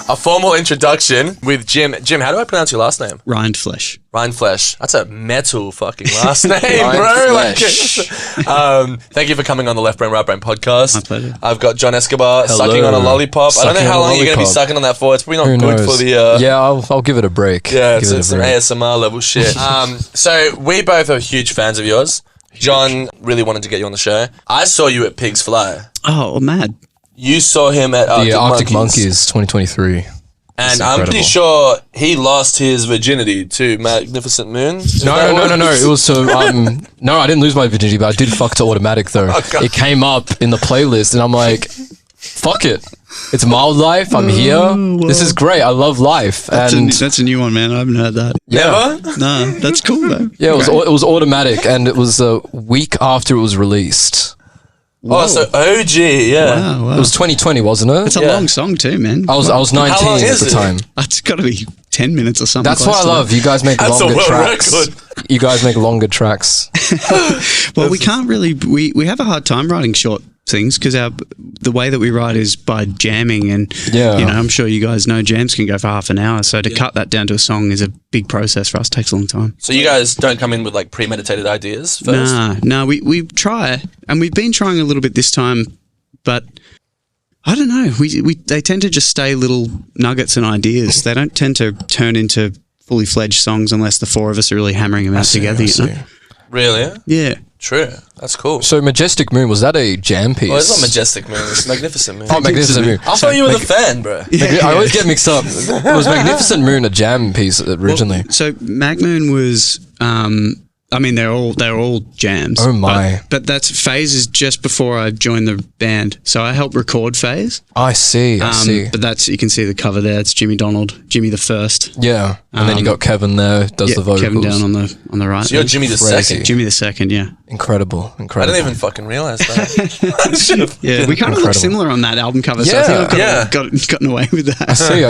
a formal introduction with Jim. Jim, how do I pronounce your last name? Rindfleish. Rindfleish. That's a metal fucking last name, bro. Like, thank you for coming on the Left Brain, Right Brain podcast. My pleasure. I've got John Escobar sucking on a lollipop. I don't know how long you're going to be sucking on that for. It's probably not good for the... yeah, I'll give it a break. Yeah, it's some ASMR level shit. So we both are huge fans of yours. John really wanted to get you on the show. I saw you at Pigs Fly. Oh, mad. You saw him at Arctic Monkeys 2023. And I'm pretty sure he lost his virginity to Magnificent Moon. No. It was so. No, I didn't lose my virginity, but I did fuck to Automatic though. Oh, it came up in the playlist, and I'm like, fuck it. It's Mildlife. I'm here. This is great. I love life. That's a new one, man. I haven't heard that. Never? No, that's cool though. Yeah, it was Automatic, and it was a week after it was released. Whoa. Oh, so OG, yeah. Wow. It was 2020, wasn't it? It's a long song too, man. I was 19 at the time. It's got to be 10 minutes or something. That's what I love. You guys make longer tracks. Record. You guys make longer tracks. Well, we can't really. We have a hard time writing short things because the way that we write is by jamming, and I'm sure you guys know jams can go for half an hour. So to cut that down to a song is a big process for us. It takes a long time. So you guys don't come in with like premeditated ideas first? No, we try, and we've been trying a little bit this time, but I don't know. They tend to just stay little nuggets and ideas. They don't tend to turn into fully fledged songs unless the four of us are really hammering them out together. You know? Really? Yeah. True. That's cool. So Majestic Moon, was that a jam piece? Oh, it's not Majestic Moon. It's Magnificent Moon. Oh, Magnificent Moon. I thought you were the fan, bro. I always get mixed up. Was Magnificent Moon a jam piece originally? Well, so Mag Moon was... they're all jams. Oh my! But that's Phase is just before I joined the band, so I helped record Phase. I see. But you can see the cover there. It's Jimmy the First. Yeah, and then you got Kevin there, does the vocals. Kevin down on the right. So you're Jimmy the Second. Jimmy the Second, yeah. Incredible. I didn't even fucking realize that. Yeah, we kind of look similar on that album cover. So I think I've gotten away with that. I see.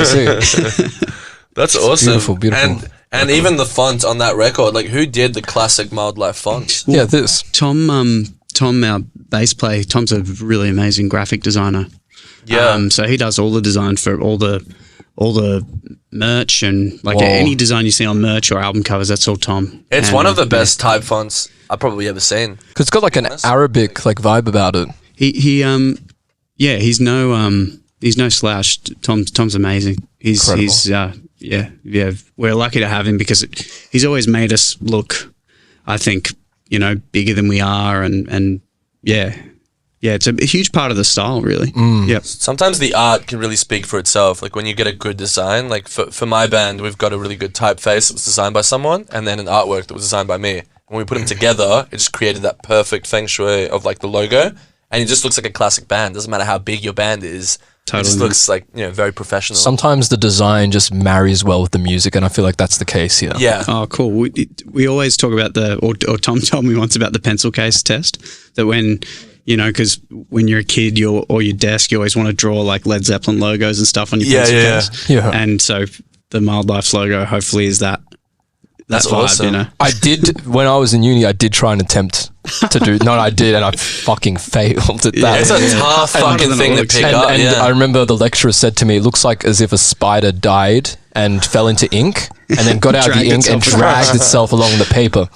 That's awesome. Beautiful. And even the font on that record, like who did the classic Mildlife font? Yeah, this. Tom, our bass player, Tom's a really amazing graphic designer. Yeah. So he does all the design for all the merch and any design you see on merch or album covers, that's all Tom. It's one of the best type fonts I've probably ever seen. Because it's got like an Arabic vibe about it. He's no slouch. Tom's amazing. He's we're lucky to have him because he's always made us look, I think, bigger than we are, and it's a huge part of the style, really. Yep. Sometimes the art can really speak for itself. Like when you get a good design, like for my band, we've got a really good typeface that was designed by someone, and then an artwork that was designed by me. When we put them together, it just created that perfect feng shui of like the logo, and it just looks like a classic band. Doesn't matter how big your band is. Totally. It just looks like, very professional. Sometimes the design just marries well with the music, and I feel like that's the case here. Yeah. Oh, cool. We always talk about or Tom told me once about the pencil case test, that when, because when you're a kid or your desk, you always want to draw like Led Zeppelin logos and stuff on your pencil case. Yeah. And so the Mildlife logo hopefully is that. That's awesome. I did, when I was in uni, I did try and attempt to do, I did, and I fucking failed at that. It's a tough fucking thing to pick up. And I remember the lecturer said to me, it looks like as if a spider died and fell into ink and then got out the ink and dragged itself along the paper.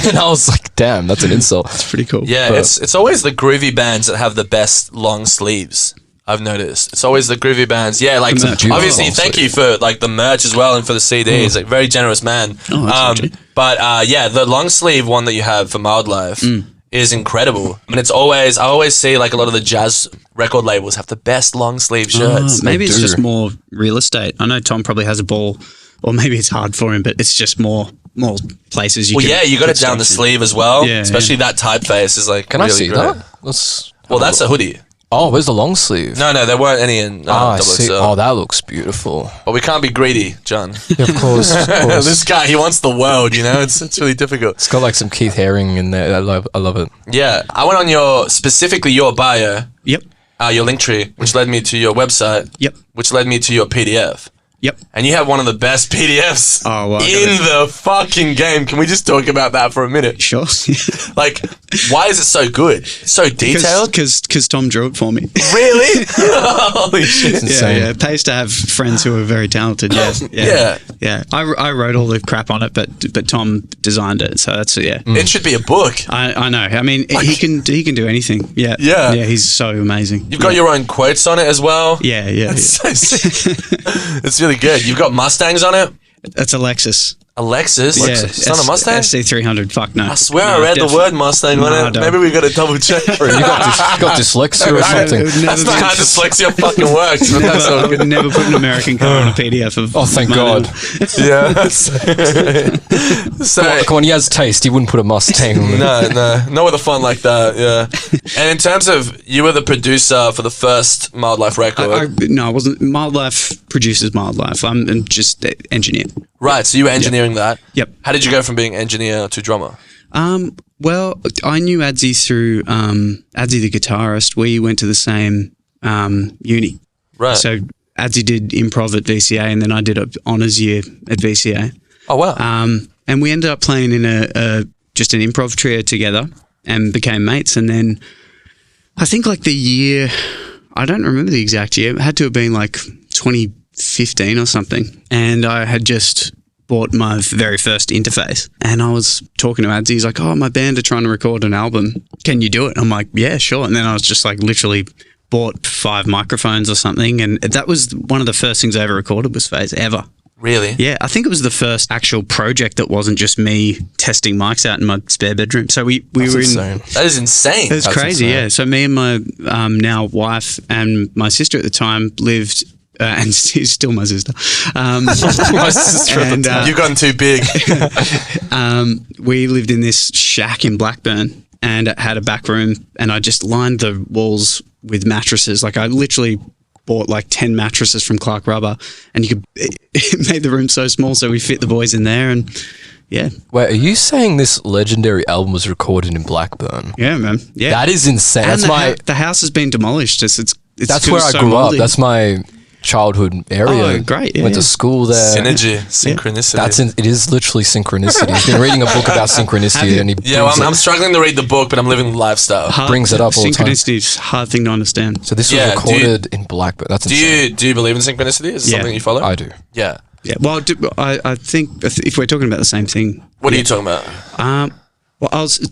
And I was like, damn, that's an insult. That's pretty cool. Yeah, it's always the groovy bands that have the best long sleeves. I've noticed it's always the groovy bands. Yeah, like obviously, thank you for like the merch as well and for the CDs. Like very generous man. But the long sleeve one that you have for Mildlife is incredible. I mean, I always see like a lot of the jazz record labels have the best long sleeve shirts. Maybe it's just more real estate. I know Tom probably has a ball, or maybe it's hard for him, but it's just more places. You got it down the sleeve as well. Yeah, especially that typeface is like. Can really I see great. that? That's a hoodie. Oh, where's the long sleeve? No, there weren't any in I see. Oh, that looks beautiful. But we can't be greedy, John. Yeah, of course. This guy, he wants the world, It's really difficult. It's got like some Keith Haring in there. I love it. Yeah. I went on specifically your bio. Yep. Your link tree, which led me to your website. Yep. Which led me to your PDF. Yep. And you have one of the best PDFs in the fucking game. Can we just talk about that for a minute? Sure. Like, why is it so good? It's so detailed? Because Tom drew it for me. Really? Holy shit. Yeah. It pays to have friends who are very talented. Yeah. I wrote all the crap on it, but Tom designed it. So that's, It should be a book. I know. I mean, he can do anything. Yeah. Yeah. Yeah, he's so amazing. You've got your own quotes on it as well. Yeah. It's so sick. It's really good. You've got Mustangs on it? That's a Lexus. A Lexus? Yeah, It's not a Mustang? SC300. Fuck no. I swear I read the word Mustang on it. Maybe we got to double check. You got dyslexia or something. That's not how dyslexia fucking works. But that's all good. Never put an American car on a PDF of. Oh, thank God. Yeah. So, Come on, he has taste. He wouldn't put a Mustang on it. No. Not with a font like that, yeah. And in terms of, you were the producer for the first Mildlife record. No, I wasn't. Mildlife produces Mildlife. I'm just engineer. Right, so you were engineering that. Yep. How did you go from being engineer to drummer? Well, I knew Adzi through Adzi the guitarist. We went to the same uni. Right. So Adzi did improv at VCA, and then I did an honours year at VCA. Oh, wow. And we ended up playing in just an improv trio together and became mates. And then I think like the year, I don't remember the exact year, it had to have been like 2015 or something. And I had just bought my very first interface, and I was talking to Adzi. He's like, "Oh, my band are trying to record an album. Can you do it?" I'm like, "Yeah, sure." And then I was just like, literally bought 5 microphones or something, and that was one of the first things I ever recorded was Phase ever. Really? Yeah, I think it was the first actual project that wasn't just me testing mics out in my spare bedroom. So we were insane. That is insane. It was crazy, yeah. So me and my now wife and my sister at the time lived. And she's still my sister. My sister at the time. You've gotten too big. We lived in this shack in Blackburn, and it had a back room, and I just lined the walls with mattresses. Like I literally bought like 10 mattresses from Clark Rubber, and it made the room so small, so we fit the boys in there, and yeah. Wait, are you saying this legendary album was recorded in Blackburn? Yeah, man. Yeah, that is insane. And That's the house has been demolished. That's where I grew up. That's my childhood area. Oh, great. Yeah, Went to school there. Synergy, synchronicity. It is literally synchronicity. He's been reading a book about synchronicity, and I'm struggling to read the book, but I'm living the lifestyle. Brings it up all the time. Synchronicity is a hard thing to understand. So this was recorded in Blackburn. That's insane. Do you believe in synchronicity? Is it something you follow? I do. Yeah. Yeah. Well, I think if we're talking about the same thing. What are you talking about? Well, I was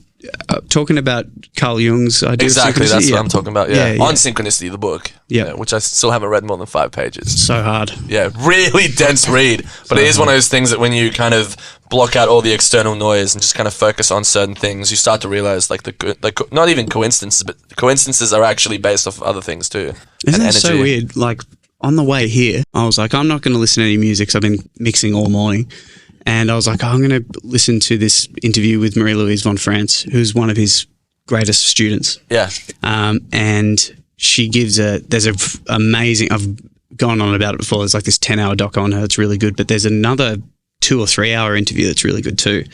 talking about Carl Jung's idea exactly, of synchronicity. that's what I'm talking about. Yeah. Yeah. On Synchronicity, the book. Yeah. Which I still haven't read more than 5 pages. So hard. Yeah, really dense read. But it is one of those things that when you kind of block out all the external noise and just kind of focus on certain things, you start to realize like not even coincidences, but coincidences are actually based off of other things too. Isn't that so weird? Like on the way here, I was like, I'm not going to listen to any music. So I've been mixing all morning. And I was like, I'm going to listen to this interview with Marie-Louise von France, who's one of his greatest students. Yeah. And she gives amazing, I've gone on about it before. There's like this 10-hour doc on her that's really good, but there's another 2 or 3 hour interview that's really good too.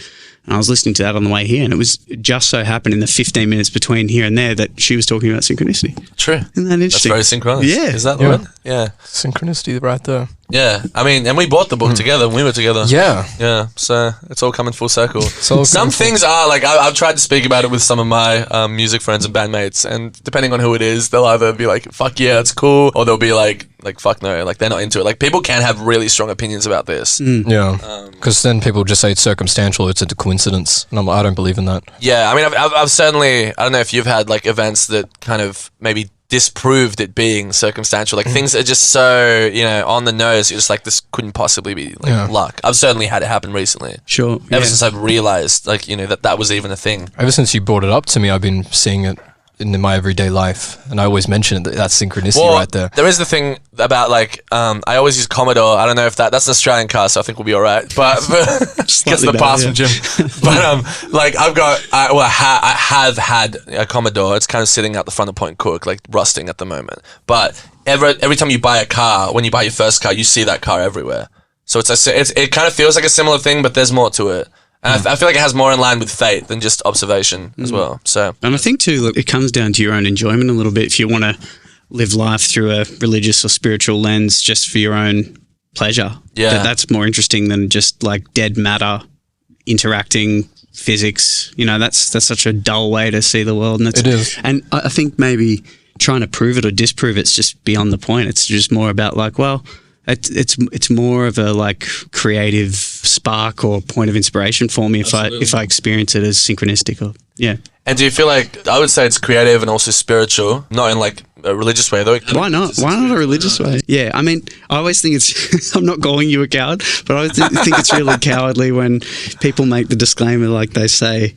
And I was listening to that on the way here, and it was just so happened in the 15 minutes between here and there that she was talking about synchronicity. True. Isn't that interesting? That's very synchronous. Yeah. Is that the word? Yeah. Synchronicity right there. Yeah. I mean, and we bought the book together when we were together. Yeah. Yeah. So it's all coming full circle. So some things are like, I've tried to speak about it with some of my music friends and bandmates, and depending on who it is, they'll either be like, fuck yeah, it's cool, or they'll be like fuck no, like they're not into it. Like people can have really strong opinions about this. Yeah. Because then people just say it's circumstantial, it's a coincidence. And I'm like, I don't believe in that. Yeah. I mean, I've certainly, I don't know if you've had like events that kind of maybe disproved it being circumstantial, like things that are just so, on the nose, you're just like, this couldn't possibly be luck. I've certainly had it happen recently. Sure. Ever since I've realized like, that was even a thing. Ever since you brought it up to me, I've been seeing it in my everyday life, and I always mention it, that's synchronicity right there. There is the thing about like, I always use Commodore. I don't know if that's an Australian car, so I think we'll be all right. But gets the pass from Jim. But like I have had a Commodore. It's kind of sitting out the front of Point Cook, like rusting at the moment. But every time you buy a car, when you buy your first car, you see that car everywhere. So it kind of feels like a similar thing, but there's more to it. And I feel like it has more in line with fate than just observation as well. So, and I think too, look, it comes down to your own enjoyment a little bit. If you want to live life through a religious or spiritual lens, just for your own pleasure. Yeah. That's more interesting than just like dead matter interacting physics. You know, that's such a dull way to see the world. And It is. And I think maybe trying to prove it or disprove it's just beyond the point. It's just more about like, well, it's more of a like creative spark or point of inspiration for me if I experience it as synchronistic or yeah. And do you feel like, I would say it's creative and also spiritual, not in like a religious way though? Why not? Why not a religious way? Yeah, I mean, I always think it's, I'm not calling you a coward, but I always think it's really cowardly when people make the disclaimer like they say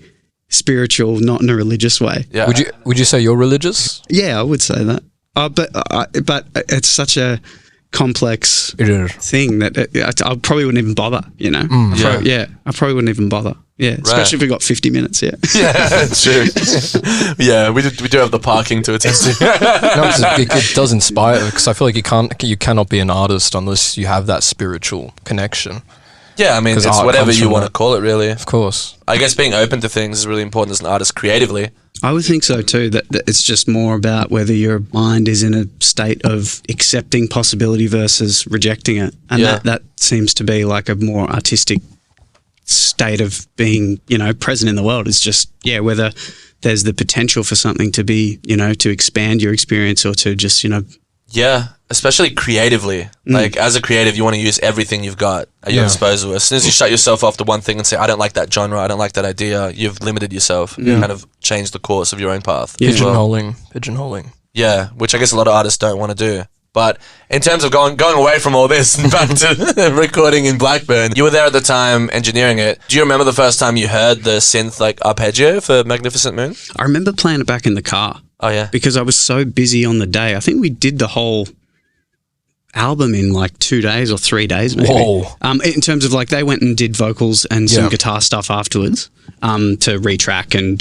spiritual, not in a religious way. Yeah. Would you say you're religious? Yeah, I would say that. But it's such a complex thing that I probably wouldn't even bother, you know? I probably wouldn't even bother. Yeah, especially if we got 50 minutes, yeah. Yeah, true. Yeah, we do have the parking to attend to. No, it does inspire, because I feel like you cannot be an artist unless you have that spiritual connection. Yeah, I mean, it's whatever you want to call it, really. Of course. I guess being open to things is really important as an artist creatively. I would think so too, that it's just more about whether your mind is in a state of accepting possibility versus rejecting it. And that seems to be like a more artistic state of being, you know, present in the world. It's just, whether there's the potential for something to be, you know, to expand your experience or to just, you know. Yeah, especially creatively. Like, as a creative, you want to use everything you've got at your disposal. As soon as you shut yourself off to one thing and say, I don't like that genre, I don't like that idea, you've limited yourself. You kind of changed the course of your own path. Yeah. Pigeonholing. Yeah, which I guess a lot of artists don't want to do. But in terms of going away from all this and back to recording in Blackburn, you were there at the time engineering it. Do you remember the first time you heard the synth like arpeggio for Magnificent Moon? I remember playing it back in the car. Oh, yeah. Because I was so busy on the day. I think we did the whole album in like 2 days or 3 days maybe. Whoa. In terms of like they went and did vocals and some guitar stuff afterwards to retrack and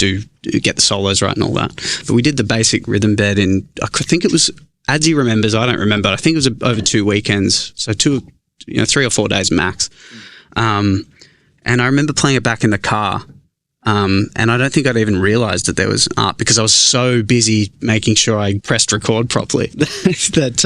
get the solos right and all that. But we did the basic rhythm bed in, I think it was, Adzi remembers, I don't remember. I think it was over 2 weekends, so 3 or 4 days max. And I remember playing it back in the car. And I don't think I'd even realised that there was art because I was so busy making sure I pressed record properly that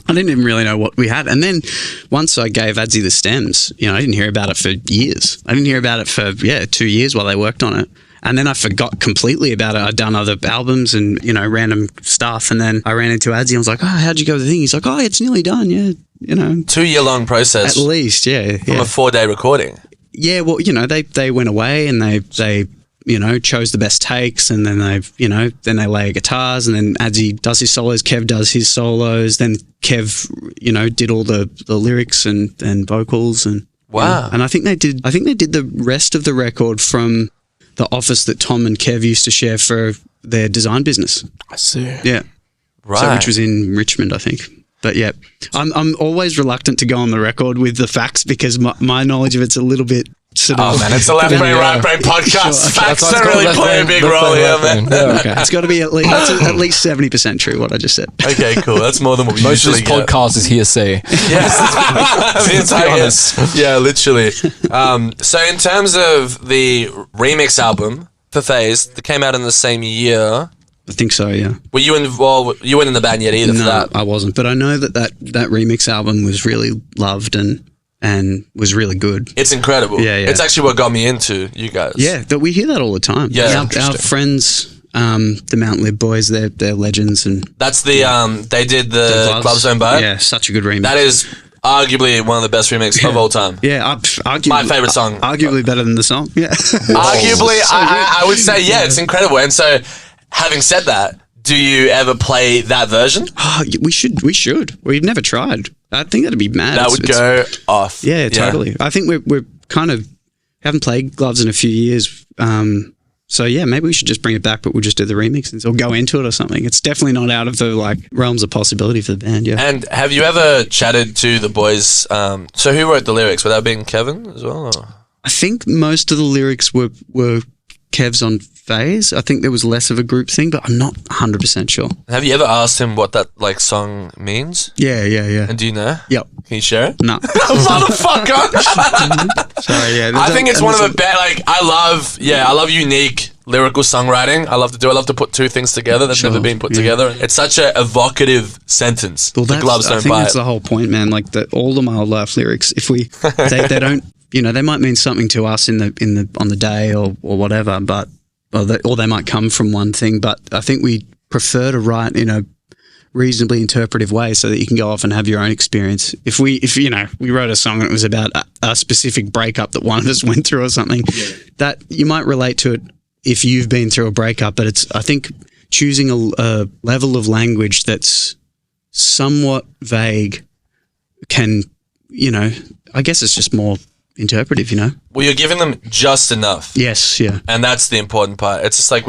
I didn't even really know what we had. And then once I gave Adzi the stems, you know, I didn't hear about it for years. I didn't hear about it for 2 years while they worked on it. And then I forgot completely about it. I'd done other albums and, you know, random stuff. And then I ran into Adzi and I was like, oh, how'd you go with the thing? He's like, oh, it's nearly done. Yeah, you know. 2 year long process. At least, yeah. From a 4 day recording. Yeah, well, you know, they went away and they you know, chose the best takes and then then they layer guitars and then Adzi does his solos, Kev does his solos, then Kev, you know, did all the lyrics and vocals and wow. And I think they did the rest of the record from the office that Tom and Kev used to share for their design business. I see. Yeah. Right. So, which was in Richmond, I think. But yeah, I'm always reluctant to go on the record with the facts because my knowledge of it's a little bit sort of... Oh man, it's a left brain, right brain podcast. Sure. Facts don't really play a big role here, man. Yeah, okay. It's got to be at least 70% true, what I just said. Okay, cool. That's more than what we most usually of this podcast is hearsay. Yes. Yeah, literally. So in terms of the remix album for Phase that came out in the same year... I think so, yeah. Were you involved? You weren't in the band yet either for that? No, I wasn't. But I know that remix album was really loved and was really good. It's incredible. Yeah. It's actually what got me into you guys. Yeah, that we hear that all the time. Yeah, our friends, the Mount Lib boys, they're legends. And that's the they did the Gloves Don't Bite. Yeah, such a good remix. That is arguably one of the best remixes of all time. Yeah, arguably, my favorite song. Arguably better than the song. Yeah. Arguably, I would say it's incredible. And so, having said that, do you ever play that version? Oh, we should. We've never tried. I think that'd be mad. That would go off. Yeah, totally. I think we're kind of haven't played Gloves in a few years. So yeah, maybe we should just bring it back, but we'll just do the remixes or go into it or something. It's definitely not out of the realms of possibility for the band. Yeah. And have you ever chatted to the boys? So who wrote the lyrics? Would that have been Kevin as well? Or? I think most of the lyrics were Kev's on Phase. I think there was less of a group thing, but I'm not 100% sure. Have you ever asked him what that song means? Yeah. And do you know? Yep. Can you share it? No. Motherfucker! Sorry, yeah. I think it's one of the best. I love unique lyrical songwriting. I love to put two things together that's never been put together. It's such a evocative sentence. Well, the gloves don't I think bite. that's the whole point, man. Like all the Mildlife lyrics, if they don't, they might mean something to us on the day or whatever, but or they might come from one thing. But I think we prefer to write in a reasonably interpretive way so that you can go off and have your own experience. If we wrote a song and it was about a specific breakup that one of us went through or something, that you might relate to it if you've been through a breakup. But I think choosing a level of language that's somewhat vague can, I guess it's just more interpretive, Well, you're giving them just enough. Yes, yeah. And that's the important part. It's just like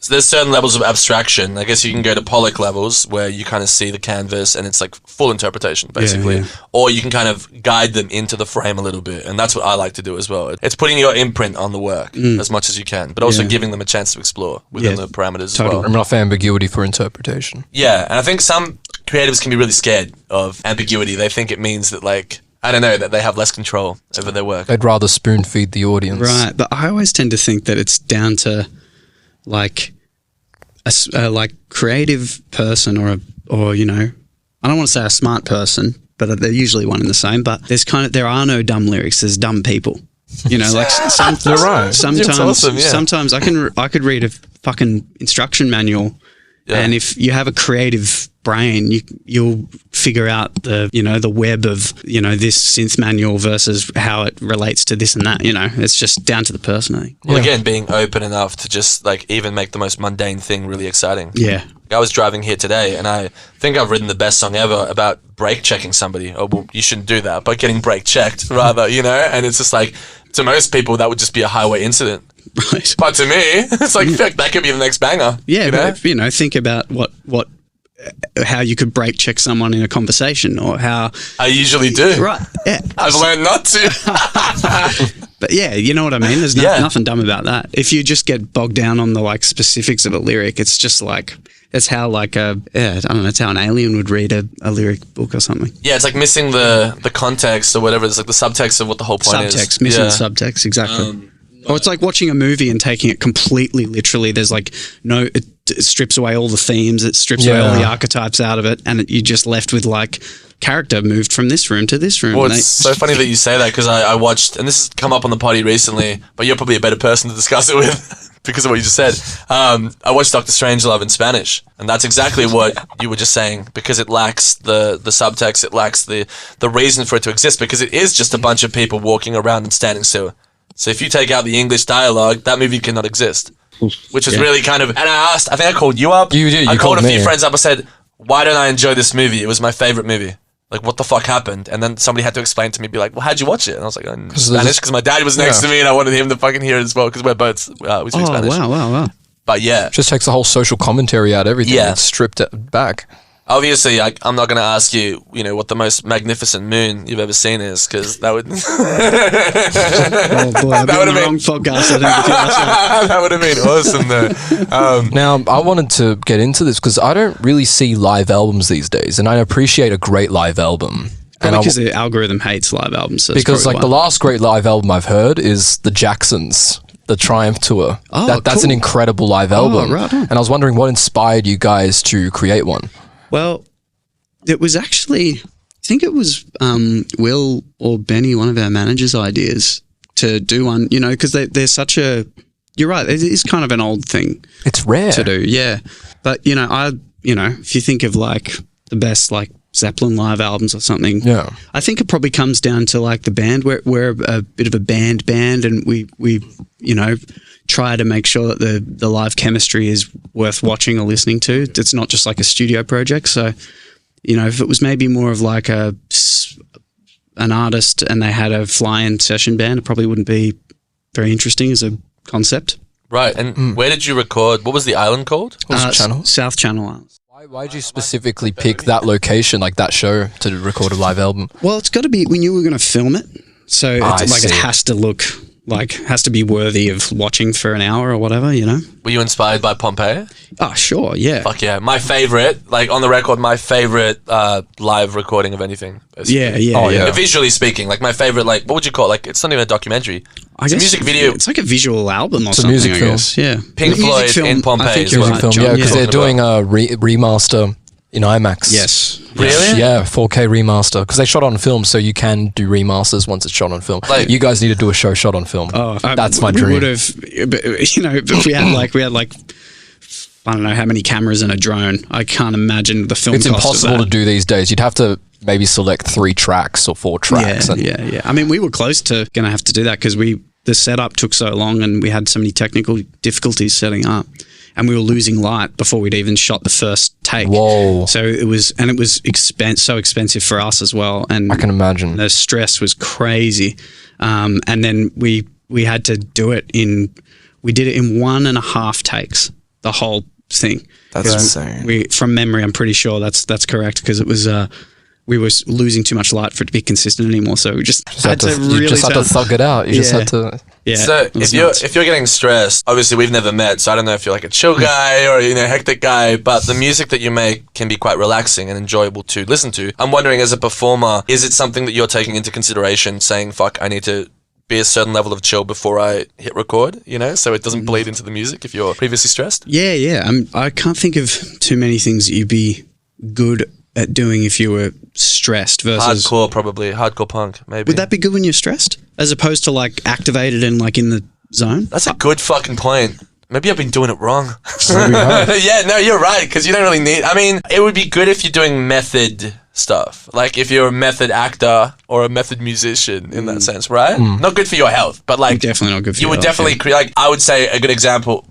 there's certain levels of abstraction. I guess you can go to Pollock levels where you kind of see the canvas and it's like full interpretation, basically. Yeah. Or you can kind of guide them into the frame a little bit. And that's what I like to do as well. It's putting your imprint on the work as much as you can, but also giving them a chance to explore within the parameters as well. Enough ambiguity for interpretation. Yeah, and I think some creatives can be really scared of ambiguity. They think it means that, like, I don't know, that they have less control over their work. They'd rather spoon feed the audience. Right, but I always tend to think that it's down to like a creative person or I don't want to say a smart person, but they're usually one and the same. But there are no dumb lyrics. There's dumb people. They're right. Sometimes, awesome, sometimes I could read a fucking instruction manual. Yeah. And if you have a creative brain, you'll figure out the web of this synth manual versus how it relates to this and that. It's just down to the person, I think. Well, again, being open enough to just like even make the most mundane thing really exciting. Yeah. I was driving here today, and I think I've written the best song ever about brake checking somebody. Oh, well, you shouldn't do that, but getting brake checked rather, And it's just like, to most people, that would just be a highway incident. Right. But to me, it's like, fuck, that could be the next banger. Yeah, but think about how you could brake check someone in a conversation, or how I usually do. Right. Yeah. I've learned not to. But yeah, you know what I mean? There's nothing dumb about that. If you just get bogged down on the like specifics of a lyric, it's just like it's how I don't know, it's how an alien would read a lyric book or something. Yeah, it's like missing the context or whatever. It's like the subtext of what the whole point is. Missing the subtext, exactly. Or it's like watching a movie and taking it completely literally. There's like it strips away all the themes, it strips away all the archetypes out of it, and you're just left with like character moved from this room to this room. Well, it's so funny that you say that, because I watched, and this has come up on the potty recently, but you're probably a better person to discuss it with because of what you just said. I watched Dr. Strangelove in Spanish, and that's exactly what you were just saying, because it lacks the subtext, it lacks the reason for it to exist, because it is just a bunch of people walking around and standing still. So if you take out the English dialogue, that movie cannot exist. Which is really kind of... And I think I called you up. You did. I called a few friends up. I said, why don't I enjoy this movie? It was my favorite movie. Like, what the fuck happened? And then somebody had to explain to me, be like, well, how'd you watch it? And I was like, in Spanish, because my dad was next to me and I wanted him to fucking hear it as well, because we're both... we speak Spanish. Wow. But yeah. Just takes the whole social commentary out of everything. Yeah. It's stripped it back. Obviously, I'm not going to ask you, what the most magnificent moon you've ever seen is, because that would... Oh boy, that would have been... wrong podcast, I think. That would have been awesome, though. Now, I wanted to get into this, because I don't really see live albums these days, and I appreciate a great live album. Because the algorithm hates live albums. So because like the last great live album I've heard is the Jacksons. The Triumph Tour. That's an incredible live album. Right on. And I was wondering what inspired you guys to create one. Well, it was actually, I think it was Will or Benny, one of our managers' ideas to do one, because they're such a, you're right, it is kind of an old thing. It's rare. To do, yeah. But, if you think of like the best like Zeppelin live albums or something, I think it probably comes down to like the band. We're a bit of a band, and we try to make sure that the live chemistry is worth watching or listening to. It's not just like a studio project. So, if it was maybe more of like an artist and they had a fly-in session band, it probably wouldn't be very interesting as a concept. Right. And where did you record? What was the island called? What was the channel? South Channel Islands. Why did you specifically pick that location, like that show, to record a live album? Well, it's got to be, we knew we were going to film it. So it has to look like has to be worthy of watching for an hour or whatever, you know. Were you inspired by Pompeii? Oh, sure, yeah. Fuck yeah. My favorite, like on the record, my favorite live recording of anything. Basically. Yeah. Oh, yeah. Visually speaking, like my favorite, like what would you call it? Like it's not even a documentary. It's a music video. It's like a visual album or It's a something, music I film. guess. Yeah. Pink The music Floyd film, in Pompeii I think as you're well. right, Film, John, yeah, because they're doing a remaster in IMAX. Yes. Really? Yeah, 4K remaster. Because they shot on film, so you can do remasters once it's shot on film. Like- you guys need to do a show shot on film. Oh, That's my we dream. would have, you know, if we had like I don't know how many cameras and a drone. I can't imagine the film. It's cost of impossible that. to do these days. You'd have to maybe select 3 tracks or 4 tracks. Yeah. I mean, we were close to going to have to do that because the setup took so long and we had so many technical difficulties setting up, and we were losing light before we'd even shot the first take. Whoa. So it was so expensive for us as well, and I can imagine. the stress was crazy. And then we had to do it we did it in 1.5 takes, the whole thing. That's insane. From memory, I'm pretty sure that's correct because it was we were losing too much light for it to be consistent anymore. So we just had to really you just had to thug it out. You just Yeah. had to. Yeah. So it was if nuts. you're getting stressed, obviously we've never met, so I don't know if you're like a chill guy or hectic guy, but the music that you make can be quite relaxing and enjoyable to listen to. I'm wondering, as a performer, is it something that you're taking into consideration, saying, "Fuck, I need to be a certain level of chill before I hit record," so it doesn't bleed into the music if you're previously stressed? Yeah. I can't think of too many things that you'd be good at doing if you were stressed versus Hardcore, probably hardcore punk, maybe. Would that be good when you're stressed, as opposed to like activated and like in the zone? That's a good fucking point. Maybe I've been doing it wrong. Yeah, no, you're right, because you don't really need... I mean, it would be good if you're doing method stuff. Like if you're a method actor or a method musician in that sense, right? Not good for your health, but like... Definitely not good for you your would health, definitely yeah. create... Like, I would say an example,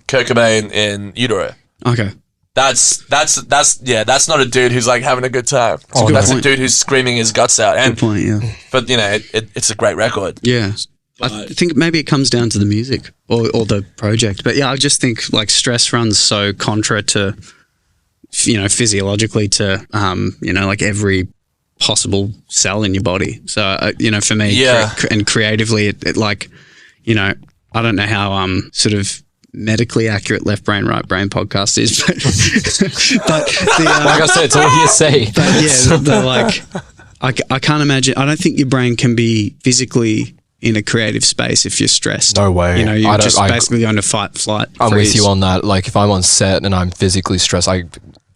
Kurt Cobain in Utero. Okay. That's not a dude who's like having a good time. good That's a point. dude who's screaming his guts out. And Good point, yeah. But it's a great record. Yeah. I think maybe it comes down to the music or the project. But yeah, I just think like stress runs so contra to, physiologically to, like every possible cell in your body. So, for me, Yeah. and creatively, it like, I don't know how sort of medically accurate left brain, right brain podcast is, but the, Like I said, it's all hearsay. but yeah, I can't imagine. I don't think your brain can be physically in a creative space if you're stressed. No way. You're just basically on a fight, flight. I'm freeze. with you on that. Like if I'm on set and I'm physically stressed,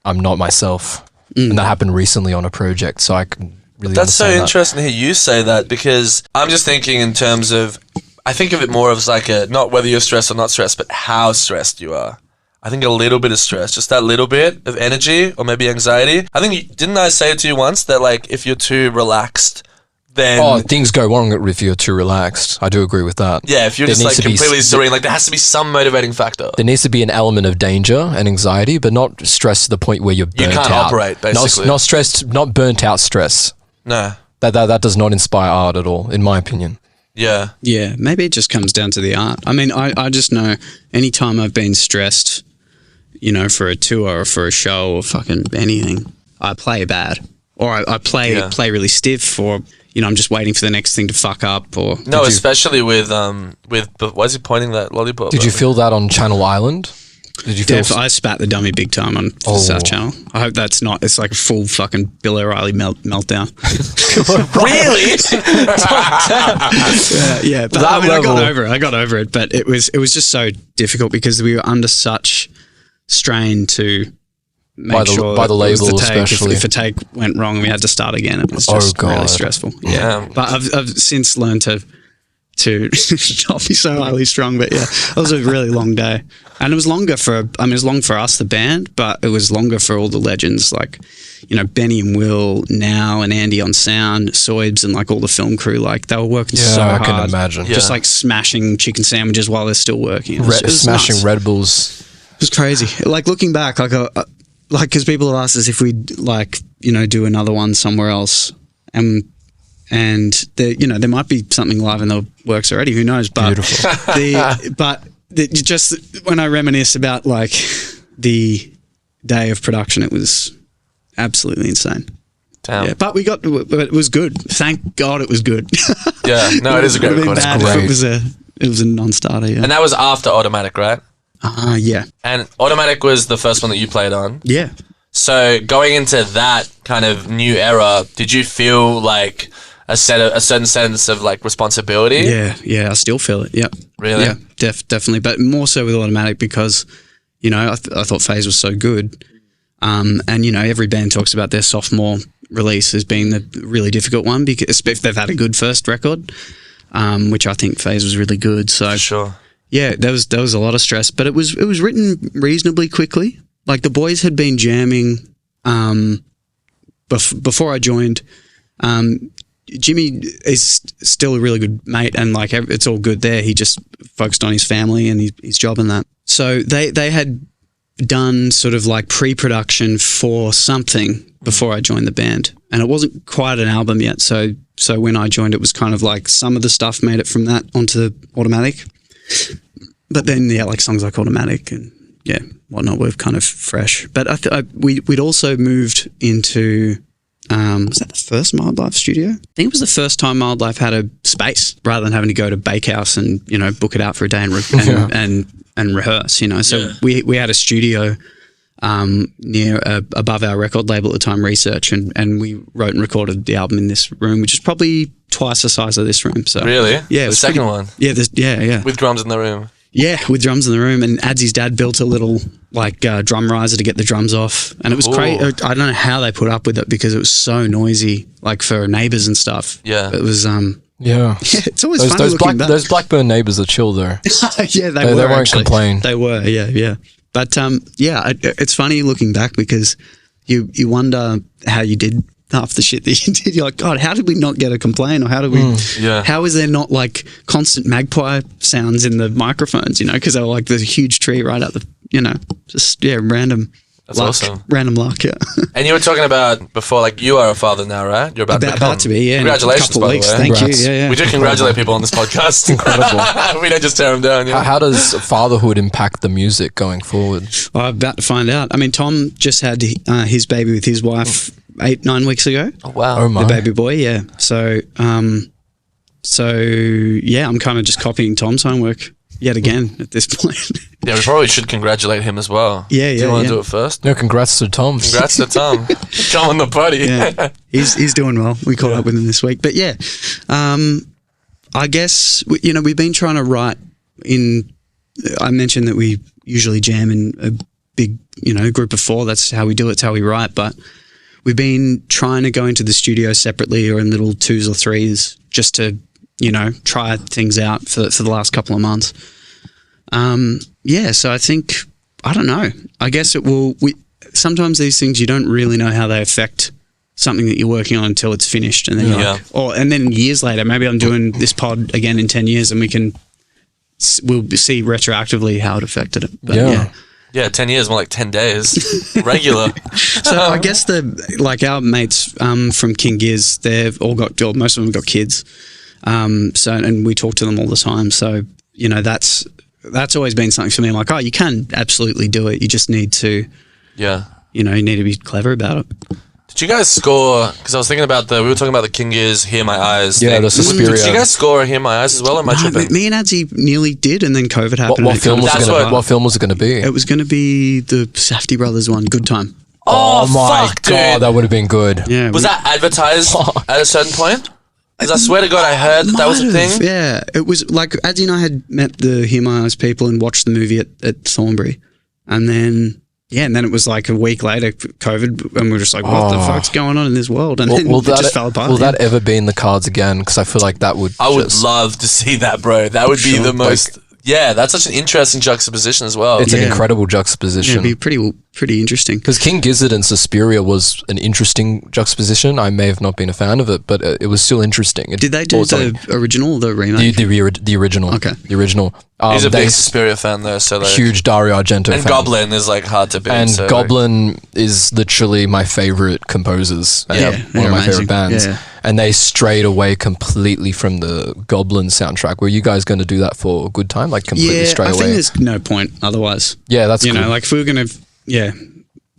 I'm not myself. And that happened recently on a project, so I can really That's so understand that. interesting to hear you say that, because I'm just thinking in terms of, I think of it more as like not whether you're stressed or not stressed, but how stressed you are. I think a little bit of stress, just that little bit of energy or maybe anxiety. I think, didn't I say it to you once that like if you're too relaxed, then... Oh, things go wrong if you're too relaxed. I do agree with that. yeah, if you're There just like needs to be completely serene, like there has to be some motivating factor. There needs to be an element of danger and anxiety, but not stress to the point where you're burnt out. can't operate, basically. Not stressed, not burnt out stress. No. That does not inspire art at all, in my opinion. Yeah. Yeah, maybe it just comes down to the art. I mean, I just know anytime I've been stressed, for a tour or for a show or fucking anything, I play bad. Or I play really stiff, or, I'm just waiting for the next thing to fuck up. Or No, especially with why is he pointing that lollipop? Did you feel that on Channel Island? Did you feel... I spat the dummy big time on the South Channel. I hope that's not. It's like a full fucking Bill O'Reilly meltdown. Really? Yeah. But That I got level. over it. I got over it. But it was just so difficult because we were under such strain to make By the- sure by the that it was label take. especially. If a take went wrong and we had to start again, it was Oh, just really God. stressful. Yeah. But I've since learned to not be so highly strung. But yeah, it was a really long day. And it was longer it was long for us, the band, but it was longer for all the legends like, Benny and Will now and Andy on sound, Soibs and like all the film crew. Like they were working so I hard. can imagine. Just like smashing chicken sandwiches while they're still working. It was Smashing nuts. Red Bulls. It was crazy. Like looking back, because people have asked us if we'd like, do another one somewhere else. And there might be something live in the works already. Who knows? But Beautiful. just when I reminisce about like the day of production, it was absolutely insane. Damn. Yeah, but it was good. Thank God it was good. Yeah, no, it is a great recording. It was a non-starter. Yeah, and that was after Automatic, right? Yeah. And Automatic was the first one that you played on. Yeah. So going into that kind of new era, did you feel like a certain sense of like responsibility? Yeah, I still feel it. Yep. Really? Yeah, definitely. But more so with Automatic because, you know, I thought Phase was so good. And, you know, every band talks about their sophomore release as being the really difficult one because if they've had a good first record, which I think Phase was really good. So For sure. Yeah, there was a lot of stress, but it was written reasonably quickly. Like the boys had been jamming before I joined. Jimmy is still a really good mate, and like it's all good there. He just focused on his family and his job and that. So they had done sort of like pre-production for something before I joined the band, and it wasn't quite an album yet. So when I joined, it was kind of like some of the stuff made it from that onto Automatic, but then like songs like Automatic and whatnot were kind of fresh. But we'd also moved into. Was that the first Mildlife studio? I think it was the first time Mildlife had a space rather than having to go to Bakehouse and, you know, book it out for a day and rehearse, you know. So we had a studio near above our record label at the time, Research, and we wrote and recorded the album in this room, which is probably twice the size of this room. So really? Yeah. The second one? Yeah, yeah. With drums in the room? Yeah, with drums in the room, and Adzy's dad built a little like drum riser to get the drums off, and it was crazy. I don't know how they put up with it because it was so noisy, like for neighbors and stuff. Yeah, it was. Yeah, it's always funny looking back. Those Blackburn neighbours are chill though. Yeah, they won't actually complain. They were, yeah. But it's funny looking back because you wonder how you did half the shit that you did. You're like, God, how did we not get a complaint? Or how did we, how is there not like constant magpie sounds in the microphones, you know, because they were like, there's a huge tree right out the, you know, just, random. That's luck, awesome. Random luck, yeah. And you were talking about before, like you are a father now, right? You're about to be, yeah. Congratulations, by the way. Thank you, yeah. We do congratulate people on this podcast. Incredible. We don't just tear them down, yeah. How does fatherhood impact the music going forward? I'm about to find out. I mean, Tom just had his baby with his wife 8-9 weeks ago. Oh, wow. Oh, my. The baby boy, yeah. So I'm kind of just copying Tom's homework yet again at this point. Yeah, we probably should congratulate him as well. Yeah. Do you want to do it first? No, congrats to Tom. Congrats to Tom. Come on the party. Yeah. He's doing well. We caught up with him this week. But yeah, I guess, we've been trying to write I mentioned that we usually jam in a big, group of 4. That's how we do it. It's how we write. But we've been trying to go into the studio separately or in little 2s or 3s just to, try things out for the last couple of months. So I think, I don't know. I guess it will. Sometimes these things you don't really know how they affect something that you're working on until it's finished, and then and then years later, maybe I'm doing this pod again in 10 years, and we'll see retroactively how it affected it. But Yeah, 10 years, more like 10 days. Regular. So I guess our mates from King Giz, most of them have got kids. And we talk to them all the time. So, that's always been something for me. I'm like, you can absolutely do it. You just need to, you need to be clever about it. Did you guys score? Because I was thinking about we were talking about the King Giz, Hear My Eyes. Yeah, the Suspiria. Did you guys score Hear My Eyes as well? Or am I tripping? Me and Adsy nearly did, and then COVID happened. What film was it going to be? It was going to be the Safdie Brothers one, Good Time. Oh my fuck, God, dude. that would have been good. Yeah, was that advertised at a certain point? Because I swear to God, I heard that was a thing. Yeah, it was like Adsy and I had met the Hear My Eyes people and watched the movie at Thornbury, and then it was like a week later, COVID, and we were just like, what the fuck's going on in this world? And then it just fell apart. Will that ever be in the cards again? Because I feel like that would. I would love to see that, bro. That would be the most. That's such an interesting juxtaposition as well. It's an incredible juxtaposition. Yeah, it'd be pretty interesting. Because King Gizzard and Suspiria was an interesting juxtaposition. I may have not been a fan of it, but it was still interesting. Did they do the original or the remake? The original. Okay. The original. He's a big Suspiria fan though, so huge Dario Argento fan. And Goblin is like hard to beat. And Goblin is literally my favorite composers. One of my favorite bands. Yeah. And they strayed away completely from the Goblin soundtrack. Were you guys going to do that for a good time? Like completely stray away? I think there's no point otherwise. Yeah, that's cool. Like if we were going to,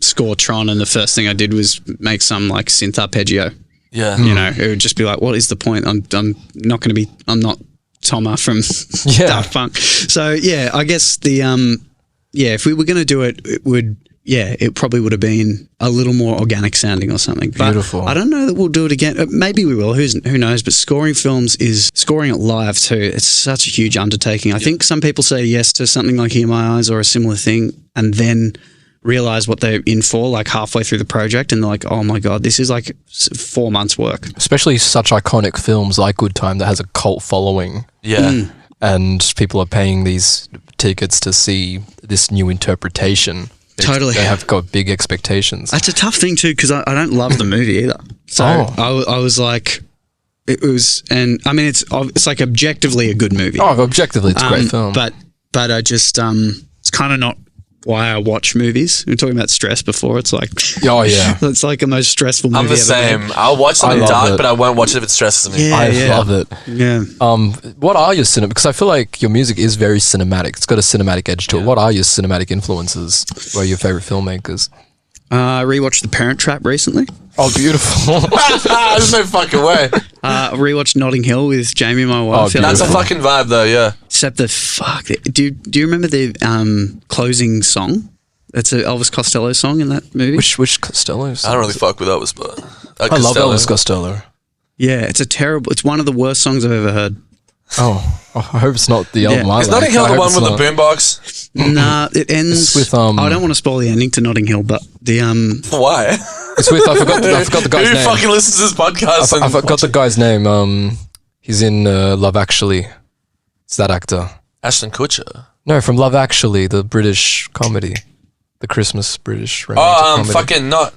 score Tron, and the first thing I did was make some like synth arpeggio. Yeah. You know, it would just be like, what is the point? I'm not Toma from Daft Punk. So yeah, I guess if we were going to do it, it probably would have been a little more organic sounding or something. But Beautiful. I don't know that we'll do it again. Maybe we will. Who knows? But scoring films is scoring it live too. It's such a huge undertaking. I think some people say yes to something like Hear My Eyes or a similar thing, and then realize what they're in for like halfway through the project, and they're like, oh my God, this is like 4 months work. Especially such iconic films like Good Time that has a cult following. Yeah. And people are paying these tickets to see this new interpretation. Totally. They have got big expectations. That's a tough thing too, because I don't love the movie either. So I was like, it was, and I mean, it's like objectively a good movie. Oh, objectively, it's a great film. But I just, it's kind of not why I watch movies. We were talking about stress before. It's like, oh yeah, it's like the most stressful movie I'm the ever same. made. I'll watch something dark, but I won't watch it if it stresses me. Yeah, I love it. Yeah. What are your cinema? Because I feel like your music is very cinematic. It's got a cinematic edge to it. What are your cinematic influences? What are your favorite filmmakers? I rewatched The Parent Trap recently. Oh, beautiful. There's no fucking way. I rewatched Notting Hill with Jamie, my wife. That's a fucking vibe though, yeah. Except do you remember the closing song? It's an Elvis Costello song in that movie. Which Costello? I don't really fuck with Elvis, but I love Elvis Costello. Yeah, it's one of the worst songs I've ever heard. Oh, I hope it's not the album. Is Notting Hill the one with the boombox? Nah, it ends with I don't want to spoil the ending to Notting Hill, but the Why? It's with I forgot the guy's name. Who fucking listens to this podcast? I forgot the guy's name. He's in Love Actually. It's that actor. Ashton Kutcher. No, from Love Actually, the British comedy, the Christmas British romantic comedy. Fucking not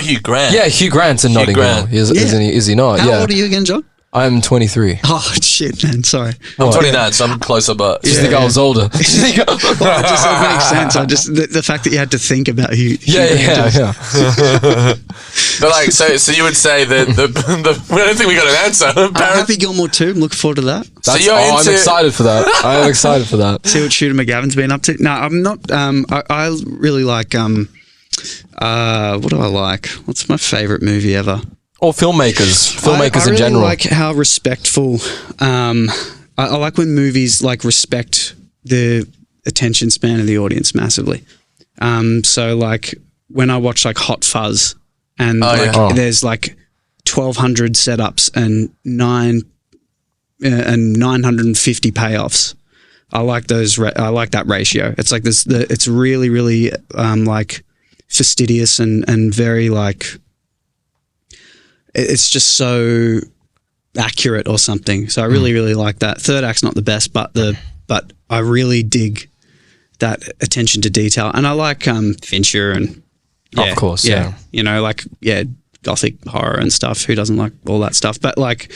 Hugh Grant. Yeah, Hugh Grant's in Notting Hill. Is he not? How old are you again, John? I'm 23. Oh shit, man! Sorry. I'm 29, so I'm closer, but Just think I was older. Well, it just makes sense. I just the fact that you had to think about who. Yeah. But like, so you would say that I don't think we got an answer. Happy Gilmore 2. I'm looking forword to that. I'm excited for that. I am excited for that. See what Shooter McGavin's been up to. No, I'm not. I really like. What do I like? What's my favorite movie ever? Or filmmakers I in general. I like how respectful. I like when movies like respect the attention span of the audience massively. So like when I watch like Hot Fuzz and there's like 1,200 setups and 950 payoffs. I like those. I like that ratio. It's like this. It's really, really like fastidious and very like. It's just so accurate or something. So I really, really like that. Third act's not the best, but I really dig that attention to detail. And I like Fincher and of course, yeah. You know, like gothic horror and stuff. Who doesn't like all that stuff? But like,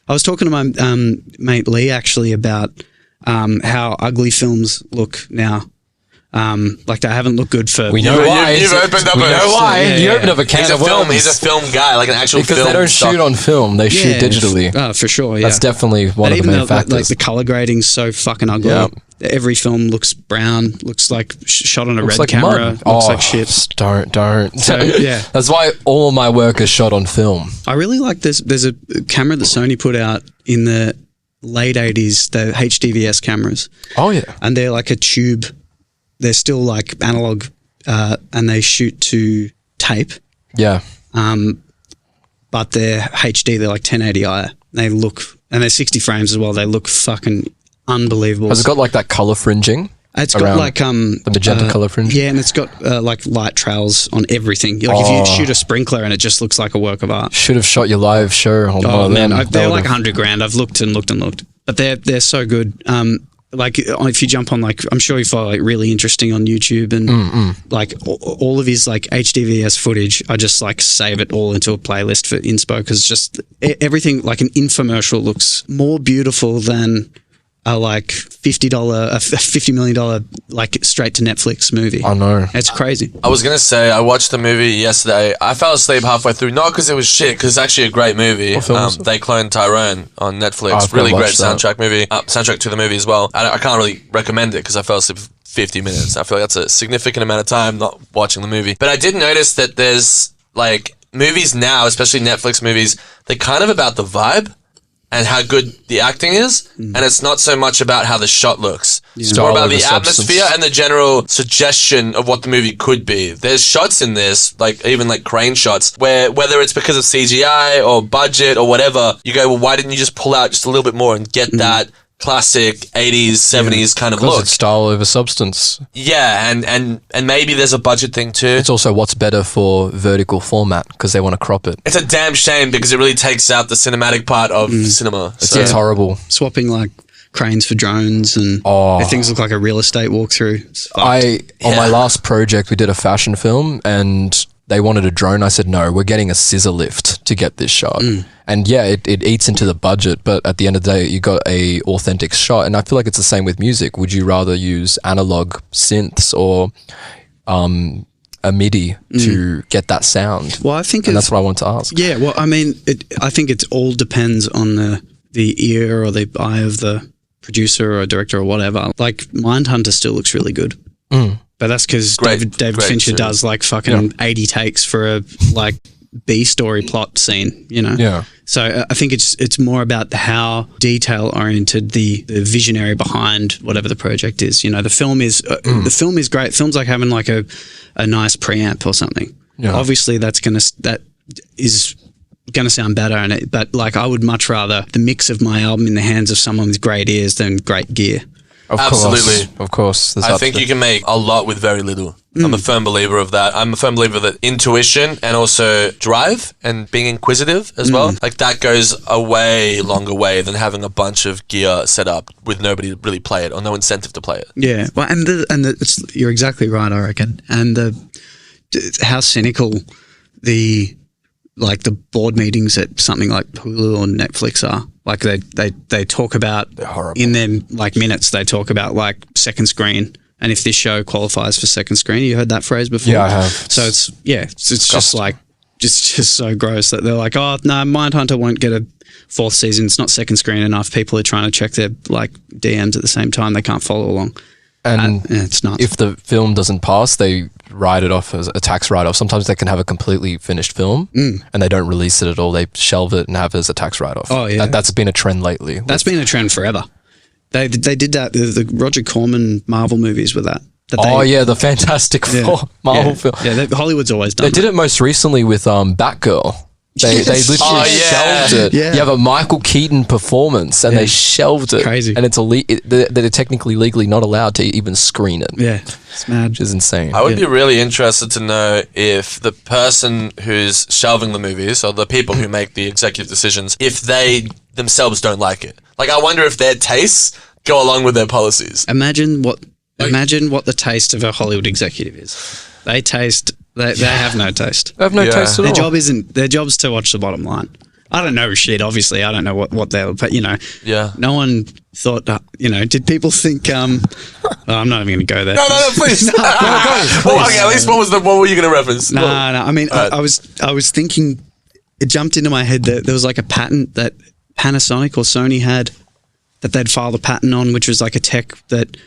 I was talking to my mate Lee actually about how ugly films look now. Like they haven't looked good for. We know why. You've opened up You opened up a can of worms. He's a film guy, like an actual because film. They don't shoot on film; they shoot digitally. Oh, for sure. Yeah, that's definitely one of the main factors. Like the color grading's so fucking ugly. Yeah. Every film looks brown. Looks like shot on a red like camera. Mud. Looks like shit. Don't. So, yeah, that's why all of my work is shot on film. I really like this. There's a camera that Sony put out in the late 80s. The HDVS cameras. Oh yeah, and they're like a tube. They're still like analog, and they shoot to tape. Yeah. But they're HD. They're like 1080i. They look, and they're 60 frames as well. They look fucking unbelievable. Has it got like that color fringing? It's got like the magenta color fringing. Yeah, and it's got like light trails on everything. Like if you shoot a sprinkler and it just looks like a work of art. Should have shot your live show on one of them. They're like $100,000. I've looked and looked and looked, but they're so good. Like if you jump on like, I'm sure you follow like Really Interesting on YouTube and like all of his like HDVS footage, I just like save it all into a playlist for inspo because just everything like an infomercial looks more beautiful than a like $50 million like straight to Netflix movie. I know. It's crazy. I was gonna say I watched the movie yesterday. I fell asleep halfway through, not because it was shit, because it's actually a great movie. They Cloned Tyrone on Netflix. Really great soundtrack movie. Soundtrack to the movie as well. I can't really recommend it because I fell asleep 50 minutes. I feel like that's a significant amount of time not watching the movie. But I did notice that there's like movies now, especially Netflix movies, they're kind of about the vibe and how good the acting is, and it's not so much about how the shot looks. It's more about the atmosphere and the general suggestion of what the movie could be. There's shots in this, like even like crane shots, where whether it's because of CGI or budget or whatever, you go, well, why didn't you just pull out just a little bit more and get that classic 80s, 70s kind of look? It's style over substance. Yeah, and maybe there's a budget thing too. It's also what's better for vertical format because they want to crop it. It's a damn shame because it really takes out the cinematic part of cinema. It's horrible. Swapping like cranes for drones and things look like a real estate walkthrough. On my last project, we did a fashion film and they wanted a drone. I said, no, we're getting a scissor lift to get this shot. And yeah, it eats into the budget, but at the end of the day, you got a authentic shot. And I feel like it's the same with music. Would you rather use analog synths or a MIDI to get that sound? Well, I think that's what I want to ask. Yeah, well, I mean, I think it all depends on the ear or the eye of the producer or director or whatever. Like Mindhunter still looks really good. But that's because David Fincher does like fucking 80 takes for a like B-story plot scene, you know? Yeah. So I think it's more about how detail-oriented the visionary behind whatever the project is. You know, the film is great. Film's like having like a nice preamp or something. Yeah. Obviously, that is gonna sound better, but like I would much rather the mix of my album in the hands of someone with great ears than great gear. Absolutely. Of course. I think you can make a lot with very little. I'm a firm believer of that. I'm a firm believer that intuition and also drive and being inquisitive as well, like that goes a way longer way than having a bunch of gear set up with nobody to really play it or no incentive to play it. Yeah, well, you're exactly right, I reckon. And how cynical the board meetings at something like Hulu or Netflix are. Like they talk about in their like minutes, they talk about like second screen. And if this show qualifies for second screen, you heard that phrase before? Yeah, I have. So it's just like, just so gross that they're like, oh, no, Mindhunter won't get a fourth season. It's not second screen enough. People are trying to check their like DMs at the same time. They can't follow along. And it's nuts. If the film doesn't pass, they write it off as a tax write-off. Sometimes they can have a completely finished film and they don't release it at all. They shelve it and have it as a tax write-off. Oh, yeah. That's been a trend lately. That's been a trend forever. They did that. The Roger Corman Marvel movies with that. The Fantastic Four Marvel film. Yeah, Hollywood's always done that. They did it most recently with Batgirl. They literally shelved it. Yeah. You have a Michael Keaton performance and they shelved it. Crazy. And they're technically legally not allowed to even screen it. Yeah, it's mad. Which is insane. I would be really interested to know if the person who's shelving the movies or the people who make the executive decisions, if they themselves don't like it. Like, I wonder if their tastes go along with their policies. Imagine what the taste of a Hollywood executive is. They have no taste. They have no taste at all. Their job's to watch the bottom line. I don't know shit, obviously. I don't know what they're, but you know, no one thought, did people think, I'm not even going to go there. No, please. Go. Well, okay, at least what were you going to reference? No. I mean, I was thinking, it jumped into my head that there was like a patent that Panasonic or Sony had that they'd filed a patent on, which was like a tech that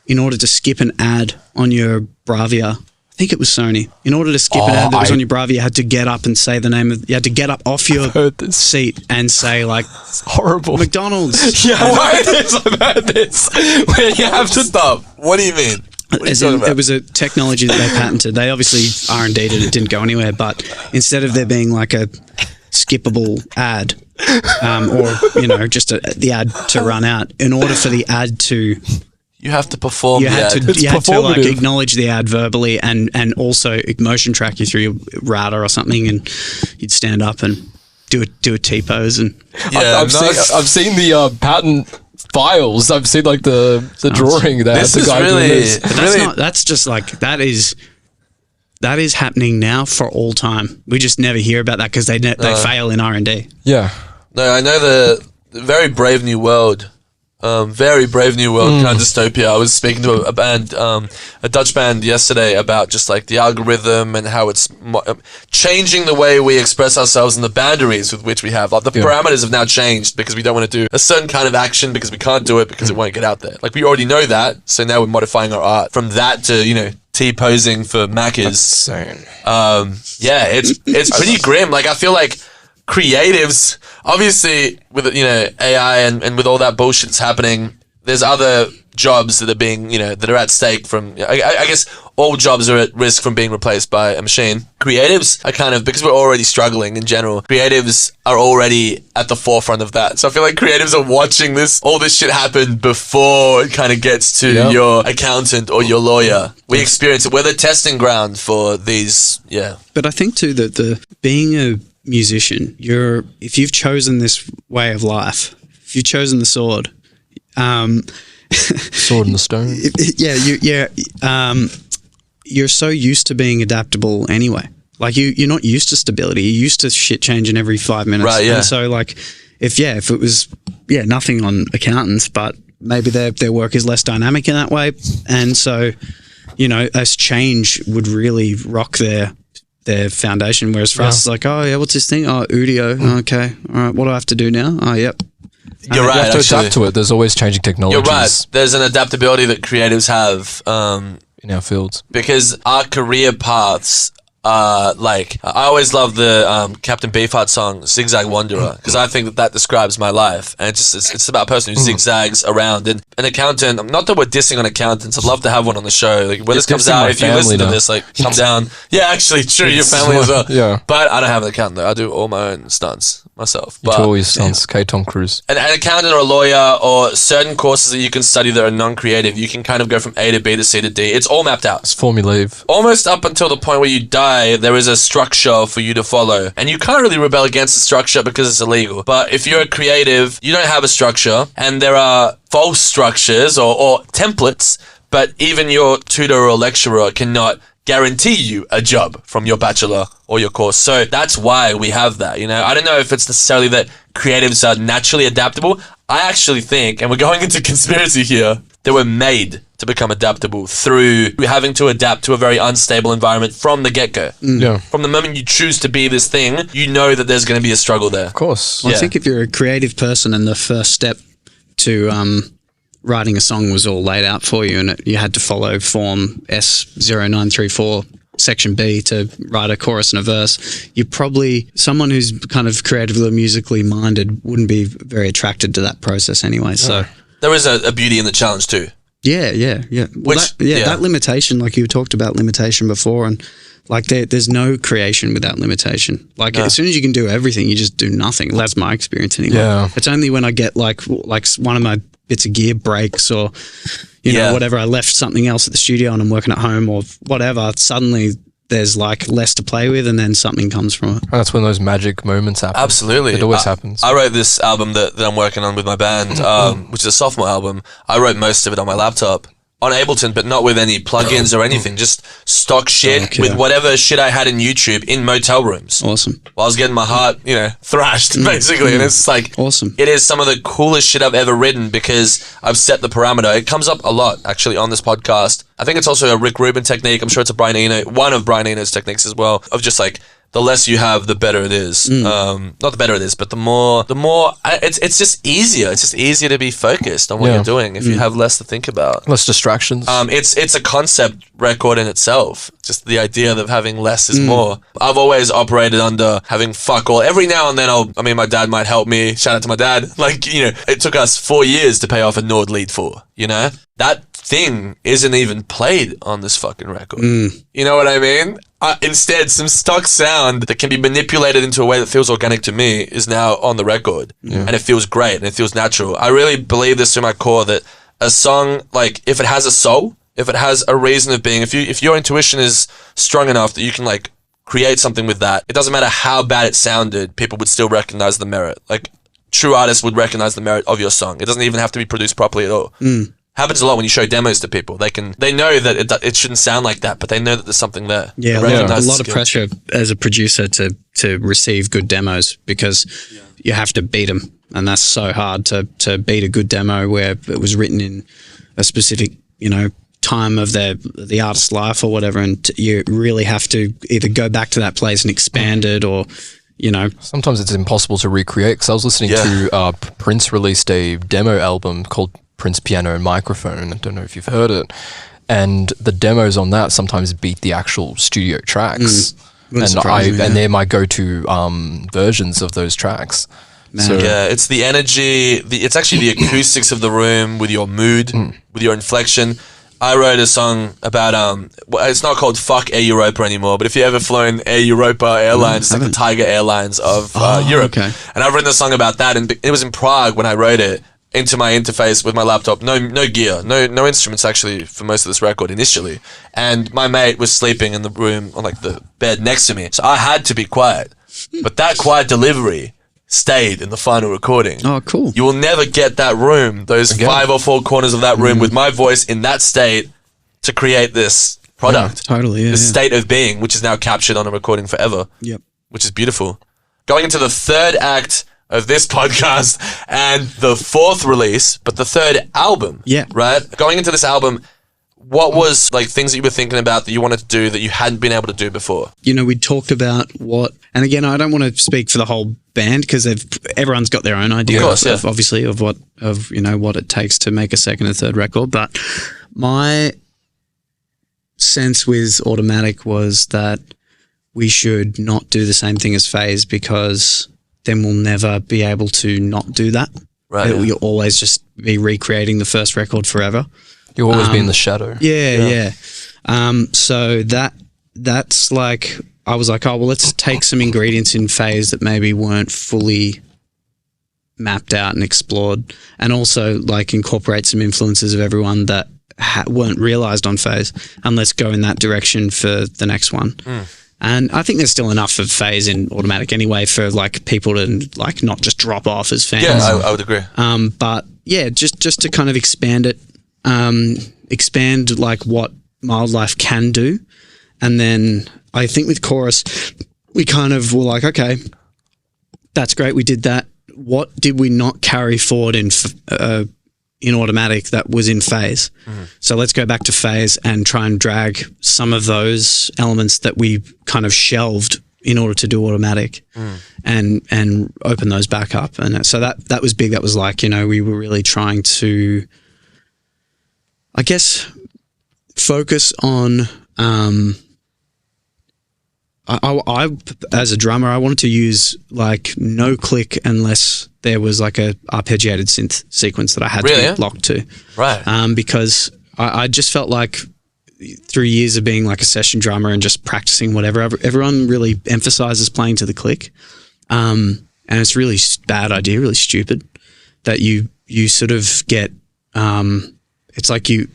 in order to skip an ad on your Bravia, I think it was Sony. In order to skip an ad that was on your Bravia, you had to get up and say the name of. You had to get up off your seat and say like, it's horrible. McDonald's. Yeah, I've heard this. Where you have to stop. What do you mean? It was a technology that they patented. They obviously R&D'd it. It didn't go anywhere. But instead of there being like a skippable ad, or just the ad to run out, in order for the ad to. You have to perform you had to like acknowledge the ad verbally and also motion track you through your router or something, and you'd stand up and do a T-pose. And I've seen the patent files. I've seen like the drawing there. This is really, that's just like that is happening now for all time. We just never hear about that because they fail in R&D. Yeah. No, I know the very brave new world very Brave New World kind of dystopia. I was speaking to a band, a Dutch band yesterday about just like the algorithm and how it's changing the way we express ourselves and the boundaries with which we have. Like the parameters have now changed because we don't want to do a certain kind of action because we can't do it because it won't get out there. Like we already know that, so now we're modifying our art from that to, you know, T-posing for Macca's. That's insane. Yeah, it's pretty grim. Like I feel like creatives, obviously with, you know, AI and with all that bullshit that's happening, there's other jobs that are being, you know, that are at stake from, I guess all jobs are at risk from being replaced by a machine. Creatives are kind of, because we're already struggling in general, creatives are already at the forefront of that. So I feel like creatives are watching all this shit happen before it kind of gets to your accountant or your lawyer. We experience it. We're the testing ground for these, But I think too that the being a musician, if you've chosen this way of life, if you've chosen the sword, sword in the stone. You're so used to being adaptable anyway. Like you're not used to stability. You're used to shit changing every 5 minutes. Right. Yeah. And so like, if it was nothing on accountants, but maybe their work is less dynamic in that way, and so, you know, as change would really rock their foundation. Whereas for us, it's like, oh yeah, what's this thing? Oh, Udio. Okay, all right. What do I have to do now? Oh, yep. You're right. You have to adapt to it. There's always changing technologies. You're right. There's an adaptability that creatives have in our fields, because our career paths are like. I always love the Captain Beefheart song "Zigzag Wanderer" because I think that describes my life, and it's about a person who zigzags around. And an accountant. Not that we're dissing on accountants. I'd love to have one on the show. Like when this comes out, if you listen to this, like come down. Yeah, actually, true. Your family as well. Yeah, but I don't have an accountant though. I do all my own stunts myself. But always stunts. Tom Cruise. An accountant or a lawyer or certain courses that you can study that are non-creative, you can kind of go from A to B to C to D. It's all mapped out. It's formulative. Almost up until the point where you die, there is a structure for you to follow. And you can't really rebel against the structure because it's illegal. But if you're a creative, you don't have a structure, and there are false structures or templates, but even your tutor or lecturer cannot guarantee you a job from your bachelor or your course. So that's why we have that, you know. I don't know if it's necessarily that creatives are naturally adaptable. I actually think, and we're going into conspiracy here, they were made to become adaptable through having to adapt to a very unstable environment from the get-go. Yeah. From the moment you choose to be this thing, you know that there's going to be a struggle there. Of course. Well, I think if you're a creative person and the first step to writing a song was all laid out for you, and you had to follow form S0934 section B to write a chorus and a verse, you're probably someone who's kind of creatively or musically minded wouldn't be very attracted to that process anyway. So there is a beauty in the challenge too. Yeah. Well, that limitation, like you talked about limitation before, and like there's no creation without limitation. Like as soon as you can do everything, you just do nothing. That's my experience anyway. Yeah. It's only when I get like one of my bits of gear breaks or, you know, whatever, I left something else at the studio and I'm working at home or whatever, suddenly there's like less to play with and then something comes from it. And that's when those magic moments happen. Absolutely. It always happens. I wrote this album that I'm working on with my band, which is a sophomore album. I wrote most of it on my laptop. On Ableton, but not with any plugins or anything, just stock shit with whatever shit I had in YouTube in motel rooms. Awesome. While I was getting my heart, you know, thrashed basically. And it's like, awesome. It is some of the coolest shit I've ever written because I've set the parameter. It comes up a lot actually on this podcast. I think it's also a Rick Rubin technique. I'm sure it's one of Brian Eno's techniques as well, of just like, the less you have, the better it is. Not the better it is, but the more. It's just easier. It's just easier to be focused on what you're doing if you have less to think about. Less distractions. It's a concept record in itself. Just the idea of having less is more. I've always operated under having fuck all. Every now and then, my dad might help me. Shout out to my dad. Like, you know, it took us 4 years to pay off a Nord Lead 4. You know, that thing isn't even played on this fucking record. You know what I mean? Instead, some stock sound that can be manipulated into a way that feels organic to me is now on the record. And it feels great and it feels natural. I really believe this to my core that a song, like, if it has a soul, if it has a reason of being, if your intuition is strong enough that you can, like, create something with that, it doesn't matter how bad it sounded, people would still recognize the merit. Like, true artists would recognize the merit of your song. It doesn't even have to be produced properly at all. Happens a lot when you show demos to people. They know that it shouldn't sound like that, but they know that there's something there. Yeah, a lot of pressure as a producer to receive good demos because you have to beat them. and that's so hard to beat a good demo where it was written in a specific, time of the artist's life or whatever, and you really have to either go back to that place and expand it, or sometimes it's impossible to recreate. Because I was listening to Prince released a demo album called Prince Piano and Microphone. I don't know if you've heard it, and the demos on that sometimes beat the actual studio tracks. And they're my go-to versions of those tracks. So, it's the energy. It's actually the acoustics of the room with your mood, with your inflection. I wrote a song about it's not called Fuck Air Europa anymore, but if you ever flown Air Europa Airlines, it's like the Tiger Airlines of Europe. Okay. And I've written a song about that, and it was in Prague when I wrote it, into my interface with my laptop. No gear, no instruments actually for most of this record initially. And my mate was sleeping in the room on like the bed next to me, so I had to be quiet. But that quiet delivery stayed in the final recording. Oh, cool. You will never get that room, those 5 or 4 corners of that room with my voice in that state to create this product. Yeah, totally, This state of being, which is now captured on a recording forever. Yep. Which is beautiful. Going into the third act of this podcast and the 4th release, but the 3rd album. Yeah. Right? Going into this album, what was like things that you were thinking about that you wanted to do that you hadn't been able to do before? We talked about and again, I don't want to speak for the whole band because everyone's got their own idea, obviously, of what it takes to make a second and third record. But my sense with Automatic was that we should not do the same thing as Phase, because then we'll never be able to not do that. Right. You'll always just be recreating the first record forever. You'll always be in the shadow. Yeah. So that's like, I was like, oh, well, let's take some ingredients in Phase that maybe weren't fully mapped out and explored, and also like incorporate some influences of everyone that weren't realized on Phase, and let's go in that direction for the next one. And I think there's still enough of Phase in Automatic anyway for like people to like not just drop off as fans. Yeah, I would agree. But yeah, just to kind of expand it, expand like what Mildlife can do. And then I think with Chorus, we kind of were like, okay, that's great, we did that. What did we not carry forward in Automatic that was in Phase? So let's go back to Phase and try and drag some of those elements that we kind of shelved in order to do Automatic and open those back up. And so that was big. That was like, we were really trying to, I guess, focus on I as a drummer, I wanted to use like no click unless there was like a arpeggiated synth sequence that I had to be locked to. Right. Because I just felt like through years of being like a session drummer and just practicing whatever, everyone really emphasizes playing to the click. And it's really bad idea, really stupid that you sort of get, it's like you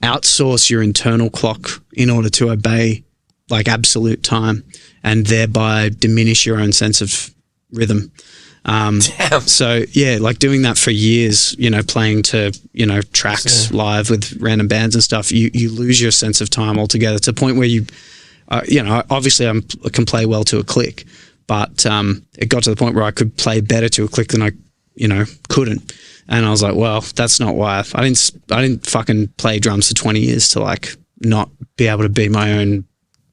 outsource your internal clock in order to obey like absolute time, and thereby diminish your own sense of rhythm. Damn. So yeah, like doing that for years, playing to, tracks live with random bands and stuff, you lose your sense of time altogether to the point where you, obviously I can play well to a click, but it got to the point where I could play better to a click than I, couldn't. And I was like, well, that's not why I didn't fucking play drums for 20 years to like not be able to be my own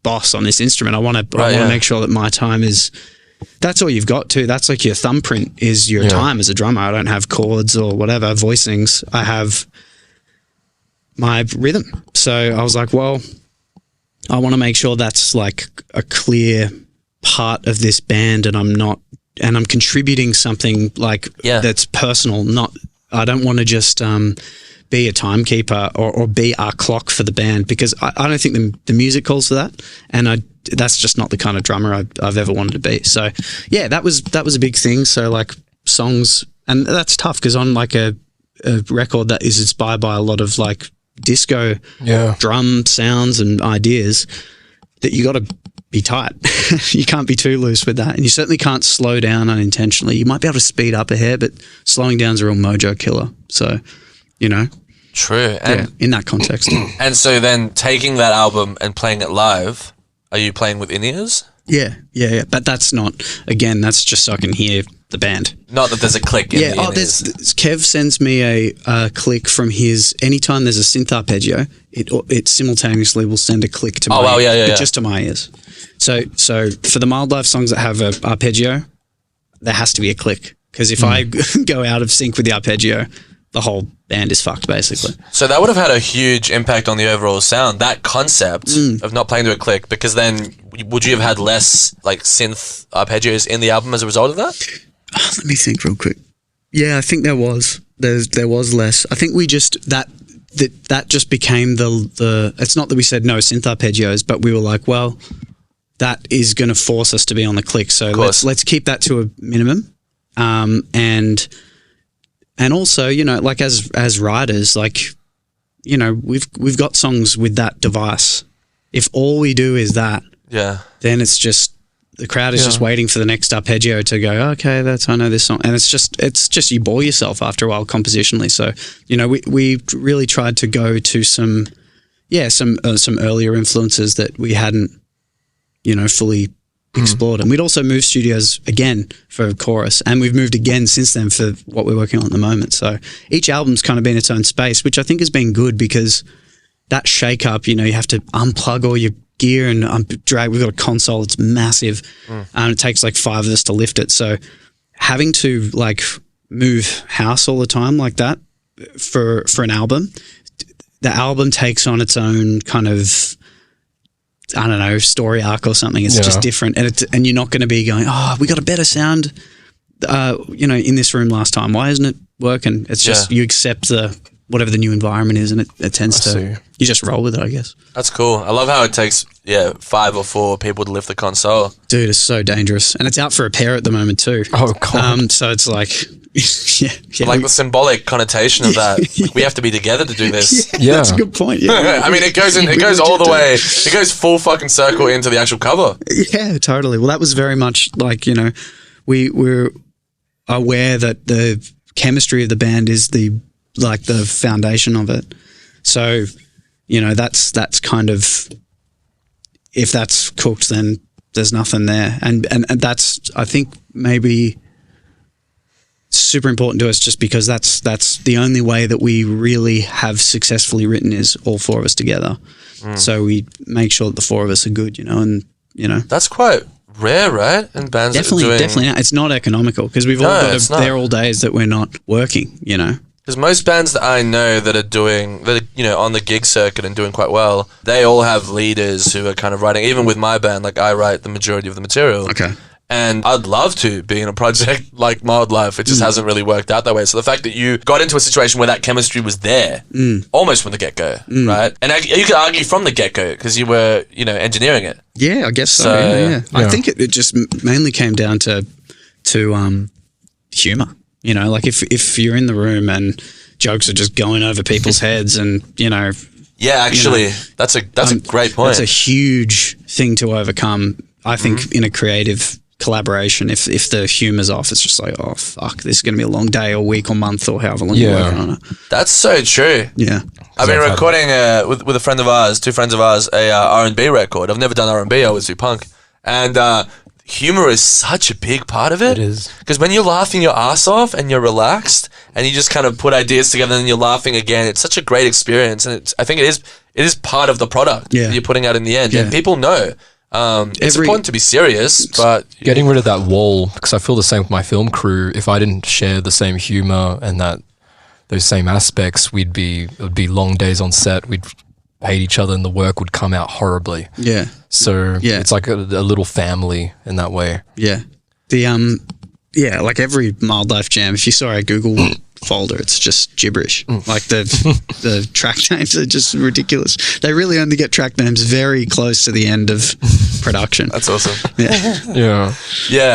boss on this instrument. I want to make sure that my time is, that's all you've got to. That's like your thumbprint is your time as a drummer. I don't have chords or whatever voicings. I have my rhythm. So I was like, well, I want to make sure that's like a clear part of this band, and I'm contributing something like that's personal. I don't want to just be a timekeeper or be our clock for the band, because I don't think the music calls for that, and that's just not the kind of drummer I've ever wanted to be. So yeah, that was a big thing. So like songs, and that's tough because on like a record that is inspired by a lot of like disco drum sounds and ideas, that you got to be tight. You can't be too loose with that, and you certainly can't slow down unintentionally. You might be able to speed up a hair, but slowing down's a real mojo killer. So True. And in that context. And so then taking that album and playing it live, are you playing with in-ears? Yeah. But that's not, again, that's just so I can hear the band. Not that there's a click in Yeah, the Kev sends me a click from his, anytime there's a synth arpeggio, it simultaneously will send a click to my ears, but just to my ears. So for the Mildlife songs that have a arpeggio, there has to be a click, because if I go out of sync with the arpeggio, the whole band is fucked, basically. So that would have had a huge impact on the overall sound, that concept of not playing to a click, because then would you have had less like synth arpeggios in the album as a result of that? Let me think real quick. Yeah, I think there was less. I think we just that just became the it's not that we said no synth arpeggios, but we were like, well, that is going to force us to be on the click, so let's keep that to a minimum. And also, you know, like as writers, like, you know, we've got songs with that device. If all we do is that, then it's just the crowd is just waiting for the next arpeggio to go, okay, I know this song, and it's just you bore yourself after a while compositionally. So, you know, we really tried to go to some earlier influences that we hadn't, you know, fully explored. And we'd also moved studios again for chorus, and we've moved again since then for what we're working on at the moment. So each album's kind of been its own space, which I think has been good, because that shake up, you know, you have to unplug all your gear and drag. We've got a console, it's massive, and it takes like 5 of us to lift it. So having to like move house all the time like that for an album, the album takes on its own kind of, I don't know, story arc or something. It's just different, and you're not going to be going, oh, we got a better sound, you know, in this room last time. Why isn't it working? It's just you accept whatever the new environment is, and it tends to you just roll with it, I guess. That's cool. I love how it takes 5 or 4 people to lift the console. Dude, it's so dangerous, and it's out for repair at the moment too. Oh god. So it's like. Like the symbolic connotation of that. Like, we have to be together to do this. That's a good point. Yeah. I mean, it goes all the way. It goes full fucking circle into the actual cover. Yeah, totally. Well, that was very much like, you know, we're aware that the chemistry of the band is the foundation of it. So, you know, that's kind of, if that's cooked, then there's nothing there. And that's, I think, maybe super important to us, just because that's the only way that we really have successfully written is all 4 of us together. So we make sure that the 4 of us are good, you know, and, you know. That's quite rare, right? And bands definitely not. It's not economical, because we've all got there are all days that we're not working, you know. Because most bands that I know that are you know, on the gig circuit and doing quite well, they all have leaders who are kind of writing. Even with my band, like I write the majority of the material. Okay. And I'd love to be in a project like Mildlife. It just hasn't really worked out that way. So the fact that you got into a situation where that chemistry was there almost from the get-go, right? And you could argue from the get-go, because you were, you know, engineering it. Yeah, I guess so. Yeah. I think it just mainly came down to humor. You know, like if you're in the room and jokes are just going over people's heads, and, you know. Yeah, actually, you know, that's a great point. That's a huge thing to overcome, I think, in a creative collaboration. If the humor's off, it's just like, oh fuck, this is going to be a long day or week or month or however long you're working on it. That's so true. Yeah. I've been recording with a friend of ours, 2 friends of ours, a R&B record. I've never done R&B, I always do punk. And humor is such a big part of it. It is. Because when you're laughing your ass off and you're relaxed and you just kind of put ideas together and you're laughing again, it's such a great experience. And I think it is part of the product that you're putting out in the end. Yeah. And people know. It's important to be serious, but getting rid of that wall, because I feel the same with my film crew. If I didn't share the same humor and those same aspects, it would be long days on set. We'd hate each other, and the work would come out horribly. Yeah. So it's like a little family in that way. Yeah. Like every Mildlife jam, if you saw our Google folder, it's just gibberish. Like the track names are just ridiculous. They really only get track names very close to the end of production. That's awesome. Yeah.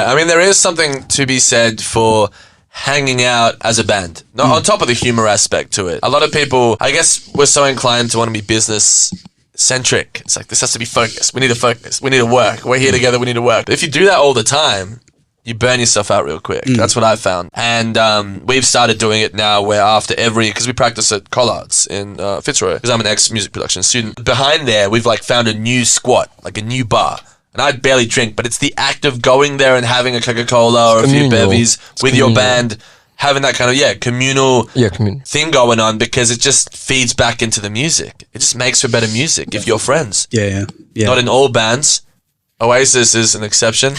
I mean, there is something to be said for hanging out as a band, not on top of the humor aspect to it. A lot of people, I guess, we're so inclined to want to be business centric. It's like, this has to be focused. We need to focus. We need to work. We're here together. We need to work. But if you do that all the time, you burn yourself out real quick. That's what I've found. And we've started doing it now where after because we practice at Collards in Fitzroy, because I'm an ex-music production student. Behind there, we've like found a new squat, like a new bar. and I barely drink, but it's the act of going there and having a Coca-Cola or a few communal. bevies with your band, having that kind of communal thing going on, because it just feeds back into the music. It just makes for better music if you're friends. Yeah. Not in all bands. Oasis is an exception.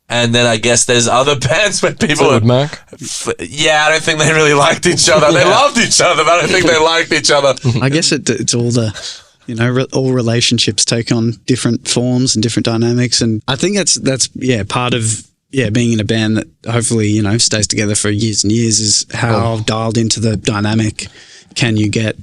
And then I guess there's other bands where people Fleetwood Mac? I don't think they really liked each other. They loved each other, but I don't think they liked each other. I guess it's all the, all relationships take on different forms and different dynamics. And I think that's part of, being in a band that hopefully, stays together for years and years, is how dialed into the dynamic can you get,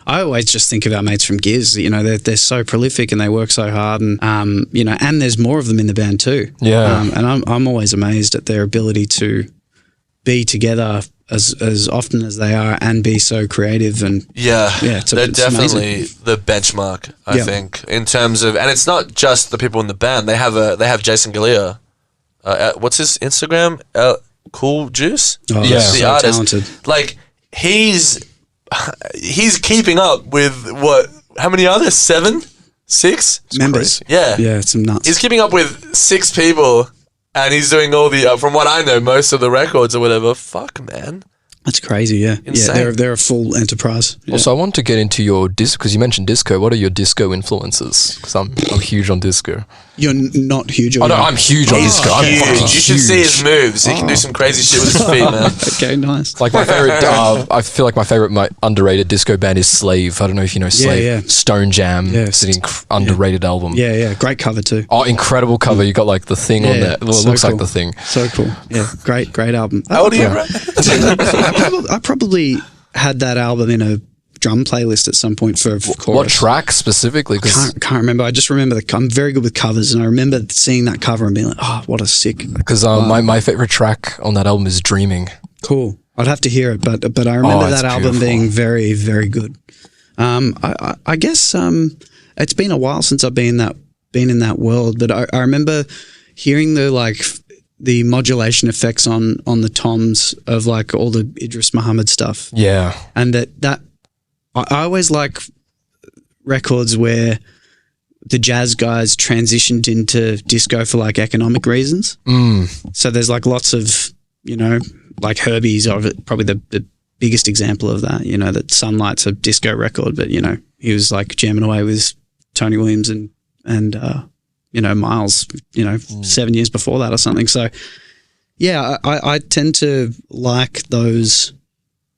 I always just think of our mates from Gears. They're so prolific and they work so hard, and and there's more of them in the band too. Yeah, and I'm always amazed at their ability to be together as often as they are and be so creative. And they're definitely amazing. the benchmark. I think in terms of, and it's not just the people in the band. They have Jason Galea. What's his Instagram? Cool Juice. Oh, the so artist. talented. Like he's keeping up with how many others? 7? 6? Members. Yeah. Yeah, it's some nuts. He's keeping up with 6 people, and he's doing all the, from what I know, most of the records or whatever. Fuck, man. That's crazy, yeah. Insane. Yeah, they're a full enterprise. Yeah. Also, I want to get into your disco, because you mentioned disco. What are your disco influences? Because I'm huge on disco. You're not huge on Oh, no, I'm huge on disco. I'm Huge. fucking You should see his moves. He can do some crazy shit with his feet, man. Okay, nice. Like my favorite, I feel like my underrated disco band is Slave. I don't know if you know Slave. Yeah. Stone Jam. Yeah. It's an underrated album. Yeah, great cover too. Oh, incredible cover. You got like the thing on there. Well, it so looks like cool. the thing. So cool. Yeah, great album. How old are you, bro? I probably had that album in a drum playlist at some point for chorus. What track specifically? Can't remember. I just remember I'm very good with covers, and I remember seeing that cover and being like, "Oh, what a sick!" Because my favorite track on that album is Dreaming. Cool. I'd have to hear it, but I remember it's that album beautiful. being very, very good. I guess it's been a while since I've been in that world, but I remember hearing the modulation effects on the toms of like all the Idris Muhammad stuff. Yeah. And that I always like records where the jazz guys transitioned into disco for like economic reasons. So there's like lots of, like Herbie's probably the biggest example of that, that Sunlight's a disco record, but he was like jamming away with Tony Williams and Miles, 7 years before that or something. So yeah, I tend to like those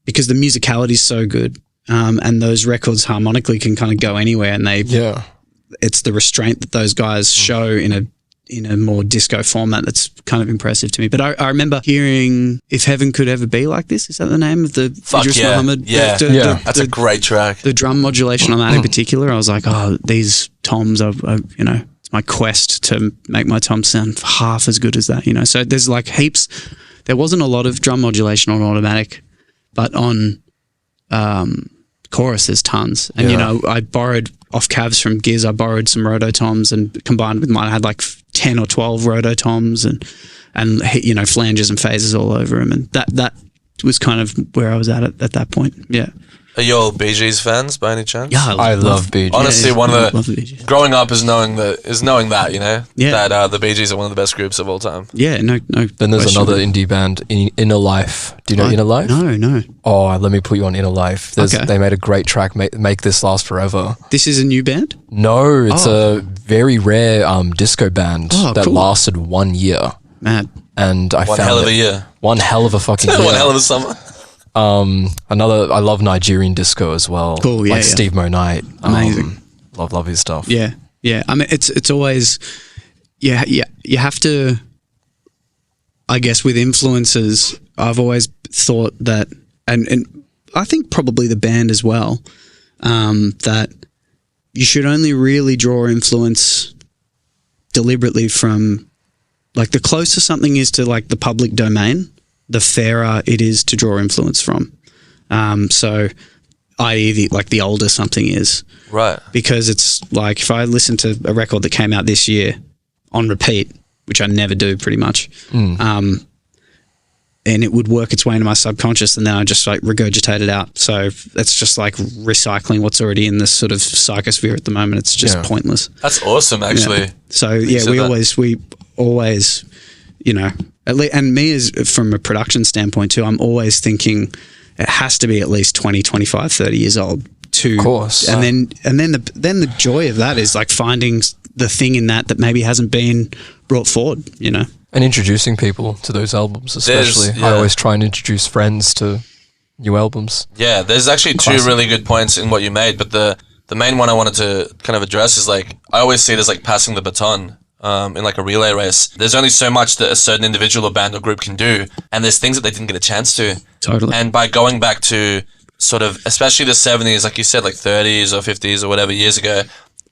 because the musicality is so good. And those records harmonically can kind of go anywhere, and it's the restraint that those guys show in a more disco format that's kind of impressive to me. But I remember hearing "If Heaven Could Ever Be Like This." Is that the name of the Idris Muhammad? Yeah, that's a great track. The drum modulation on that in particular, I was like, oh, these toms are it's my quest to make my toms sound half as good as that. So there's like heaps. There wasn't a lot of drum modulation on automatic, but on chorus there's tons. And I borrowed off Cavs from Gears. I borrowed some rototoms and combined with mine I had like 10 or 12 rototoms and flanges and phases all over them, and that was kind of where I was at that point. Yeah. Are you all Bee Gees fans by any chance? Yeah, I love Bee Gees. Honestly, love the Bee Gees. growing up is knowing that that the Bee Gees are one of the best groups of all time. Yeah, no. Then there's another indie band, Inner Life. Do you know Inner Life? No. Oh, let me put you on Inner Life. They made a great track, Make This Last Forever. This is a new band? No, it's a very rare disco band that cool. lasted 1 year. Mad. And I One found hell of a year. One hell of a fucking year. One hell of a summer. I love Nigerian disco as well. Cool, yeah. Like Steve Mo Knight. Amazing. Love his stuff. Yeah. I mean, it's always, you have to, I guess with influences, I've always thought that, and I think probably the band as well, that you should only really draw influence deliberately from, like, the closer something is to like the public domain, the fairer it is to draw influence from. So, i.e., the older something is. Right. Because it's like if I listen to a record that came out this year on repeat, which I never do pretty much, it would work its way into my subconscious, and then I just like regurgitate it out. So it's just like recycling what's already in this sort of psychosphere at the moment. It's just pointless. That's awesome, actually. Yeah. So we always, you know, and me as from a production standpoint too, I'm always thinking it has to be at least 20, 25, 30 years old. Of course. And then the joy of that is like finding the thing in that maybe hasn't been brought forward, you know. And introducing people to those albums, especially. I always try and introduce friends to new albums. Yeah, there's actually two really good points in what you made, but the main one I wanted to kind of address is like, I always see it as like passing the baton in like a relay race. There's only so much that a certain individual or band or group can do, and there's things that they didn't get a chance to. Totally. And by going back to sort of, especially the 70s, like you said, like 30s or 50s or whatever years ago,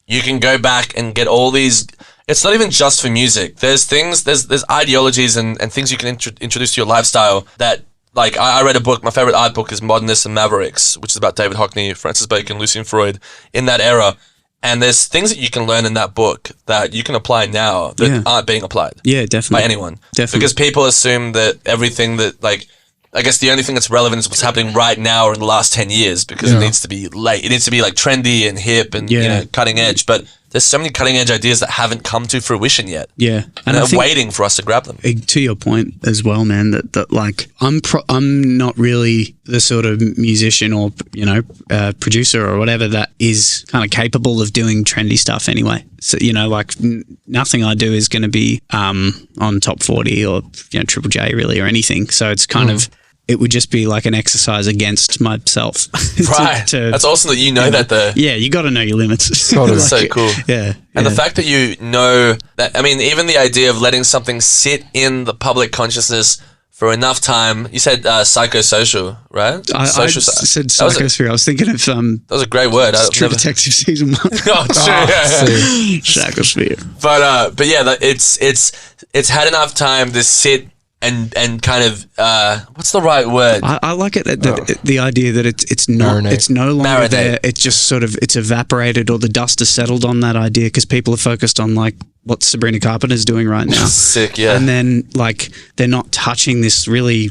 you can go back and get all these. It's not even just for music. There's things, there's ideologies and things you can introduce to your lifestyle that, like, I read a book, my favorite art book is Modernists and Mavericks, which is about David Hockney, Francis Bacon, Lucian Freud, in that era. And there's things that you can learn in that book that you can apply now that aren't being applied. Yeah, definitely. By anyone. Definitely. Because people assume that everything that, like, I guess the only thing that's relevant is what's happening right now or in the last 10 years, because it needs to be late. It needs to be like trendy and hip and you know, cutting edge. But there's so many cutting edge ideas that haven't come to fruition yet. Yeah. And they're waiting for us to grab them. To your point as well, man, that like I'm not really the sort of musician or, you know, producer or whatever that is kind of capable of doing trendy stuff anyway. So, you know, like nothing I do is going to be on top 40 or, you know, Triple J really or anything. So it's kind of, it would just be like an exercise against myself. Right. That's awesome that you know that though. Yeah, you got to know your limits. That's so cool. Yeah. And the fact that you know that, I mean, even the idea of letting something sit in the public consciousness for enough time. You said psychosocial, right? I said psychosphere. I was thinking of that was a great word. True Detective season 1. Oh, true. Psychosphere. But yeah, it's had enough time to sit and kind of what's the right word? I like it that the idea that it's no longer there. It's just sort of it's evaporated, or the dust has settled on that idea because people are focused on like what Sabrina Carpenter's doing right now. Sick, yeah. And then like they're not touching this really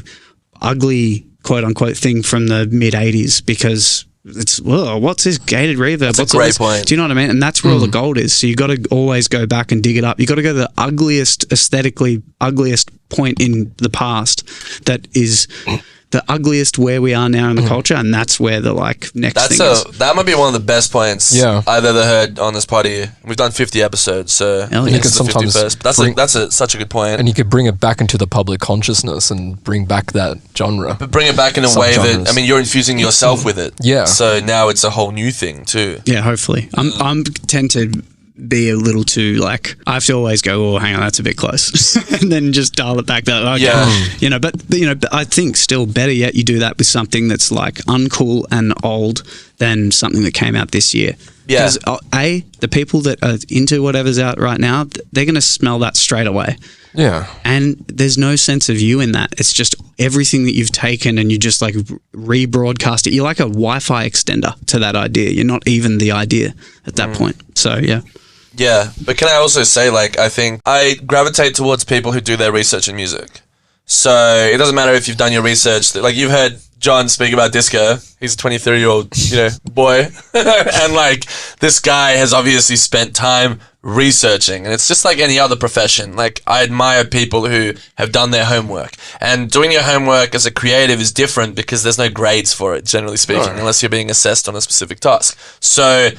ugly quote unquote thing from the mid 80s because it's what's this gated reverb? That's a great point. Do you know what I mean? And that's where all the gold is. So you got to always go back and dig it up. You got to go to the aesthetically ugliest point in the past that is the ugliest where we are now in the culture, and that's where the next thing is. That might be one of the best points I've ever heard on this party. We've done 50 episodes, so you can sometimes that's such a good point. And you could bring it back into the public consciousness and bring back that genre. But bring it back in a way that, I mean, you're infusing yourself with it. Yeah. So now it's a whole new thing too. Yeah, hopefully. I'm tend to be a little too I have to always go, hang on, that's a bit close, and then just dial it back. But I think still better yet, you do that with something that's like uncool and old than something that came out this year. Yeah. Because the people that are into whatever's out right now, they're going to smell that straight away. Yeah. And there's no sense of you in that. It's just everything that you've taken and you just rebroadcast it. You're like a Wi-Fi extender to that idea. You're not even the idea at that point. So, yeah. Yeah, but can I also say, I think I gravitate towards people who do their research in music. So it doesn't matter if you've done your research. You've heard John speak about disco. He's a 23-year-old, boy. And this guy has obviously spent time researching, and it's just like any other profession. I admire people who have done their homework, and doing your homework as a creative is different because there's no grades for it, generally speaking, unless you're being assessed on a specific task. So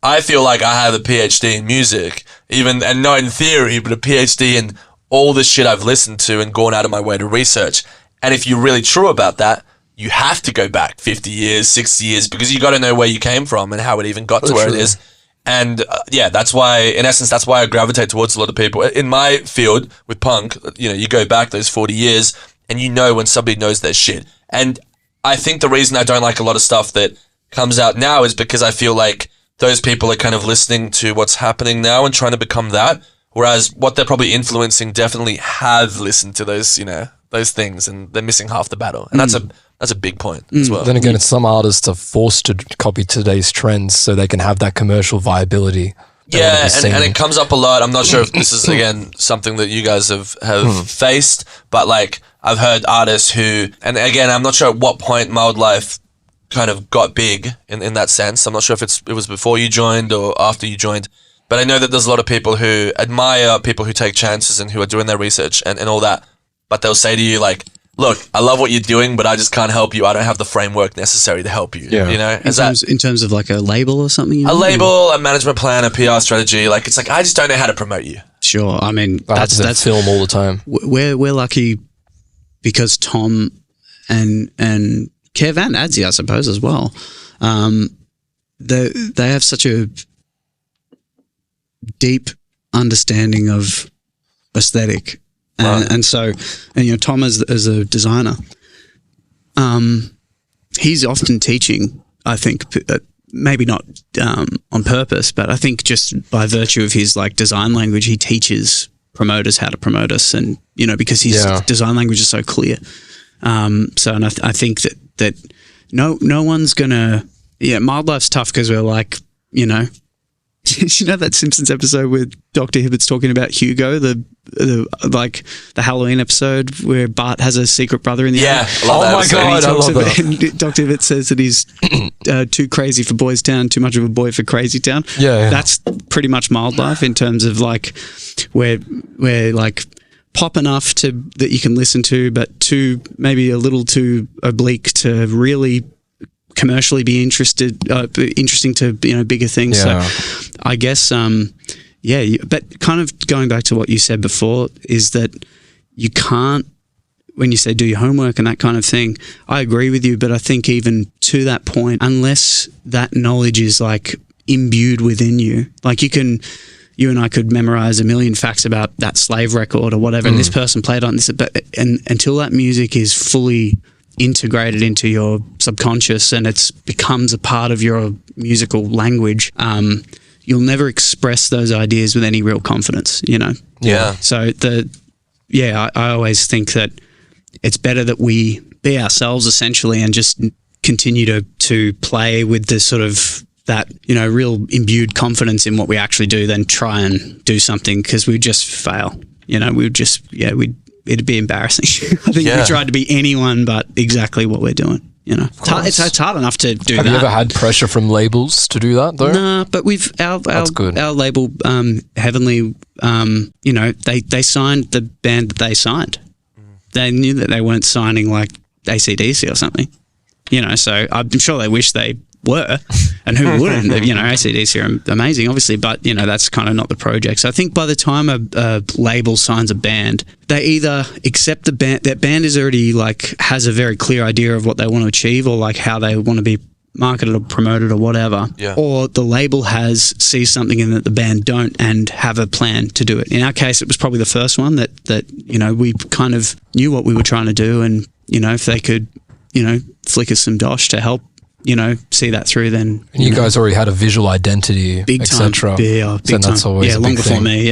I feel like I have a PhD in music, and not in theory, but a PhD in all the shit I've listened to and gone out of my way to research. And if you're really true about that, you have to go back 50 years, 60 years, because you got to know where you came from and how it even got to where it is. And that's why, in essence, that's why I gravitate towards a lot of people. In my field with punk, you go back those 40 years and you know when somebody knows their shit. And I think the reason I don't like a lot of stuff that comes out now is because I feel like those people are kind of listening to what's happening now and trying to become that. Whereas what they're probably influencing definitely have listened to those, those things, and they're missing half the battle. And that's a big point as well. Then again, it's some artists are forced to copy today's trends so they can have that commercial viability. Yeah, and it comes up a lot. I'm not sure if this is, again, something that you guys have faced, but I've heard artists who, and again, I'm not sure at what point Mildlife kind of got big in that sense. I'm not sure if it was before you joined or after you joined, but I know that there's a lot of people who admire people who take chances and who are doing their research and all that, but they'll say to you like, look, I love what you're doing, but I just can't help you. I don't have the framework necessary to help you. Yeah. You know, in terms of like a label or something? A label, a management plan, a PR strategy. Like, it's like, I just don't know how to promote you. Sure. I mean, that's film all the time. We're lucky because Tom and Kev and Adzi, I suppose, as well. They have such a deep understanding of aesthetic. And so, you know, Tom as a designer, he's often teaching, I think, maybe not on purpose, but I think just by virtue of his like design language, he teaches promoters how to promote us, and you know, because his design language is so clear. So, and I think that no one's gonna. Yeah, Mildlife's tough because we're like, you know. You know that Simpsons episode where Dr. Hibbert's talking about Hugo, the Halloween episode where Bart has a secret brother in the attic? Oh my god, I love that. And Dr. Hibbert says that he's too crazy for Boys Town, too much of a boy for Crazy Town. Yeah. That's pretty much Mildlife in terms of like we're like pop enough that you can listen to, but too maybe a little too oblique to really commercially be interesting to, you know, bigger things. Yeah. So I guess but kind of going back to what you said before is that you can't, when you say do your homework and that kind of thing, I agree with you, but I think even to that point, unless that knowledge is like imbued within you, like you and I could memorize a million facts about that Slave record or whatever, and this person played on this, but until that music is fully integrated into your subconscious and it becomes a part of your musical language, you'll never express those ideas with any real confidence, you know? Yeah. So I always think that it's better that we be ourselves essentially and just continue to play with the sort of that, you know, real imbued confidence in what we actually do than try and do something because we just fail, you know, it'd be embarrassing. I think we tried to be anyone but exactly what we're doing. You know, it's hard enough to do that. Have you ever had pressure from labels to do that though? Nah, but our label, Heavenly, you know, they signed the band that they signed. They knew that they weren't signing like AC/DC or something. You know, so I'm sure they wish they were, and who wouldn't? You know, AC/DC are amazing, obviously, but you know that's kind of not the project. So I think by the time a label signs a band, they either accept that band is already like has a very clear idea of what they want to achieve or like how they want to be marketed or promoted or whatever, or the label sees something in that the band don't and have a plan to do it. In our case, it was probably the first one that you know we kind of knew what we were trying to do, and you know if they could, you know, flick us some dosh to help, you know, see that through, then you guys already had a visual identity, etc. Yeah, big time. That's always a long big before thing. me.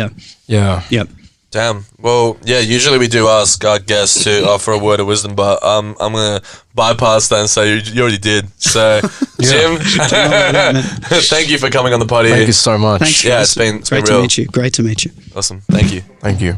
Yep. Damn. Well, yeah, usually we do ask our guests to offer a word of wisdom, but I'm going to bypass that and say you already did. So, Jim, thank you for coming on the potty. Thank you so much. Thanks. Yeah, it's been great real. to meet you. Great to meet you. Awesome. Thank you. Thank you.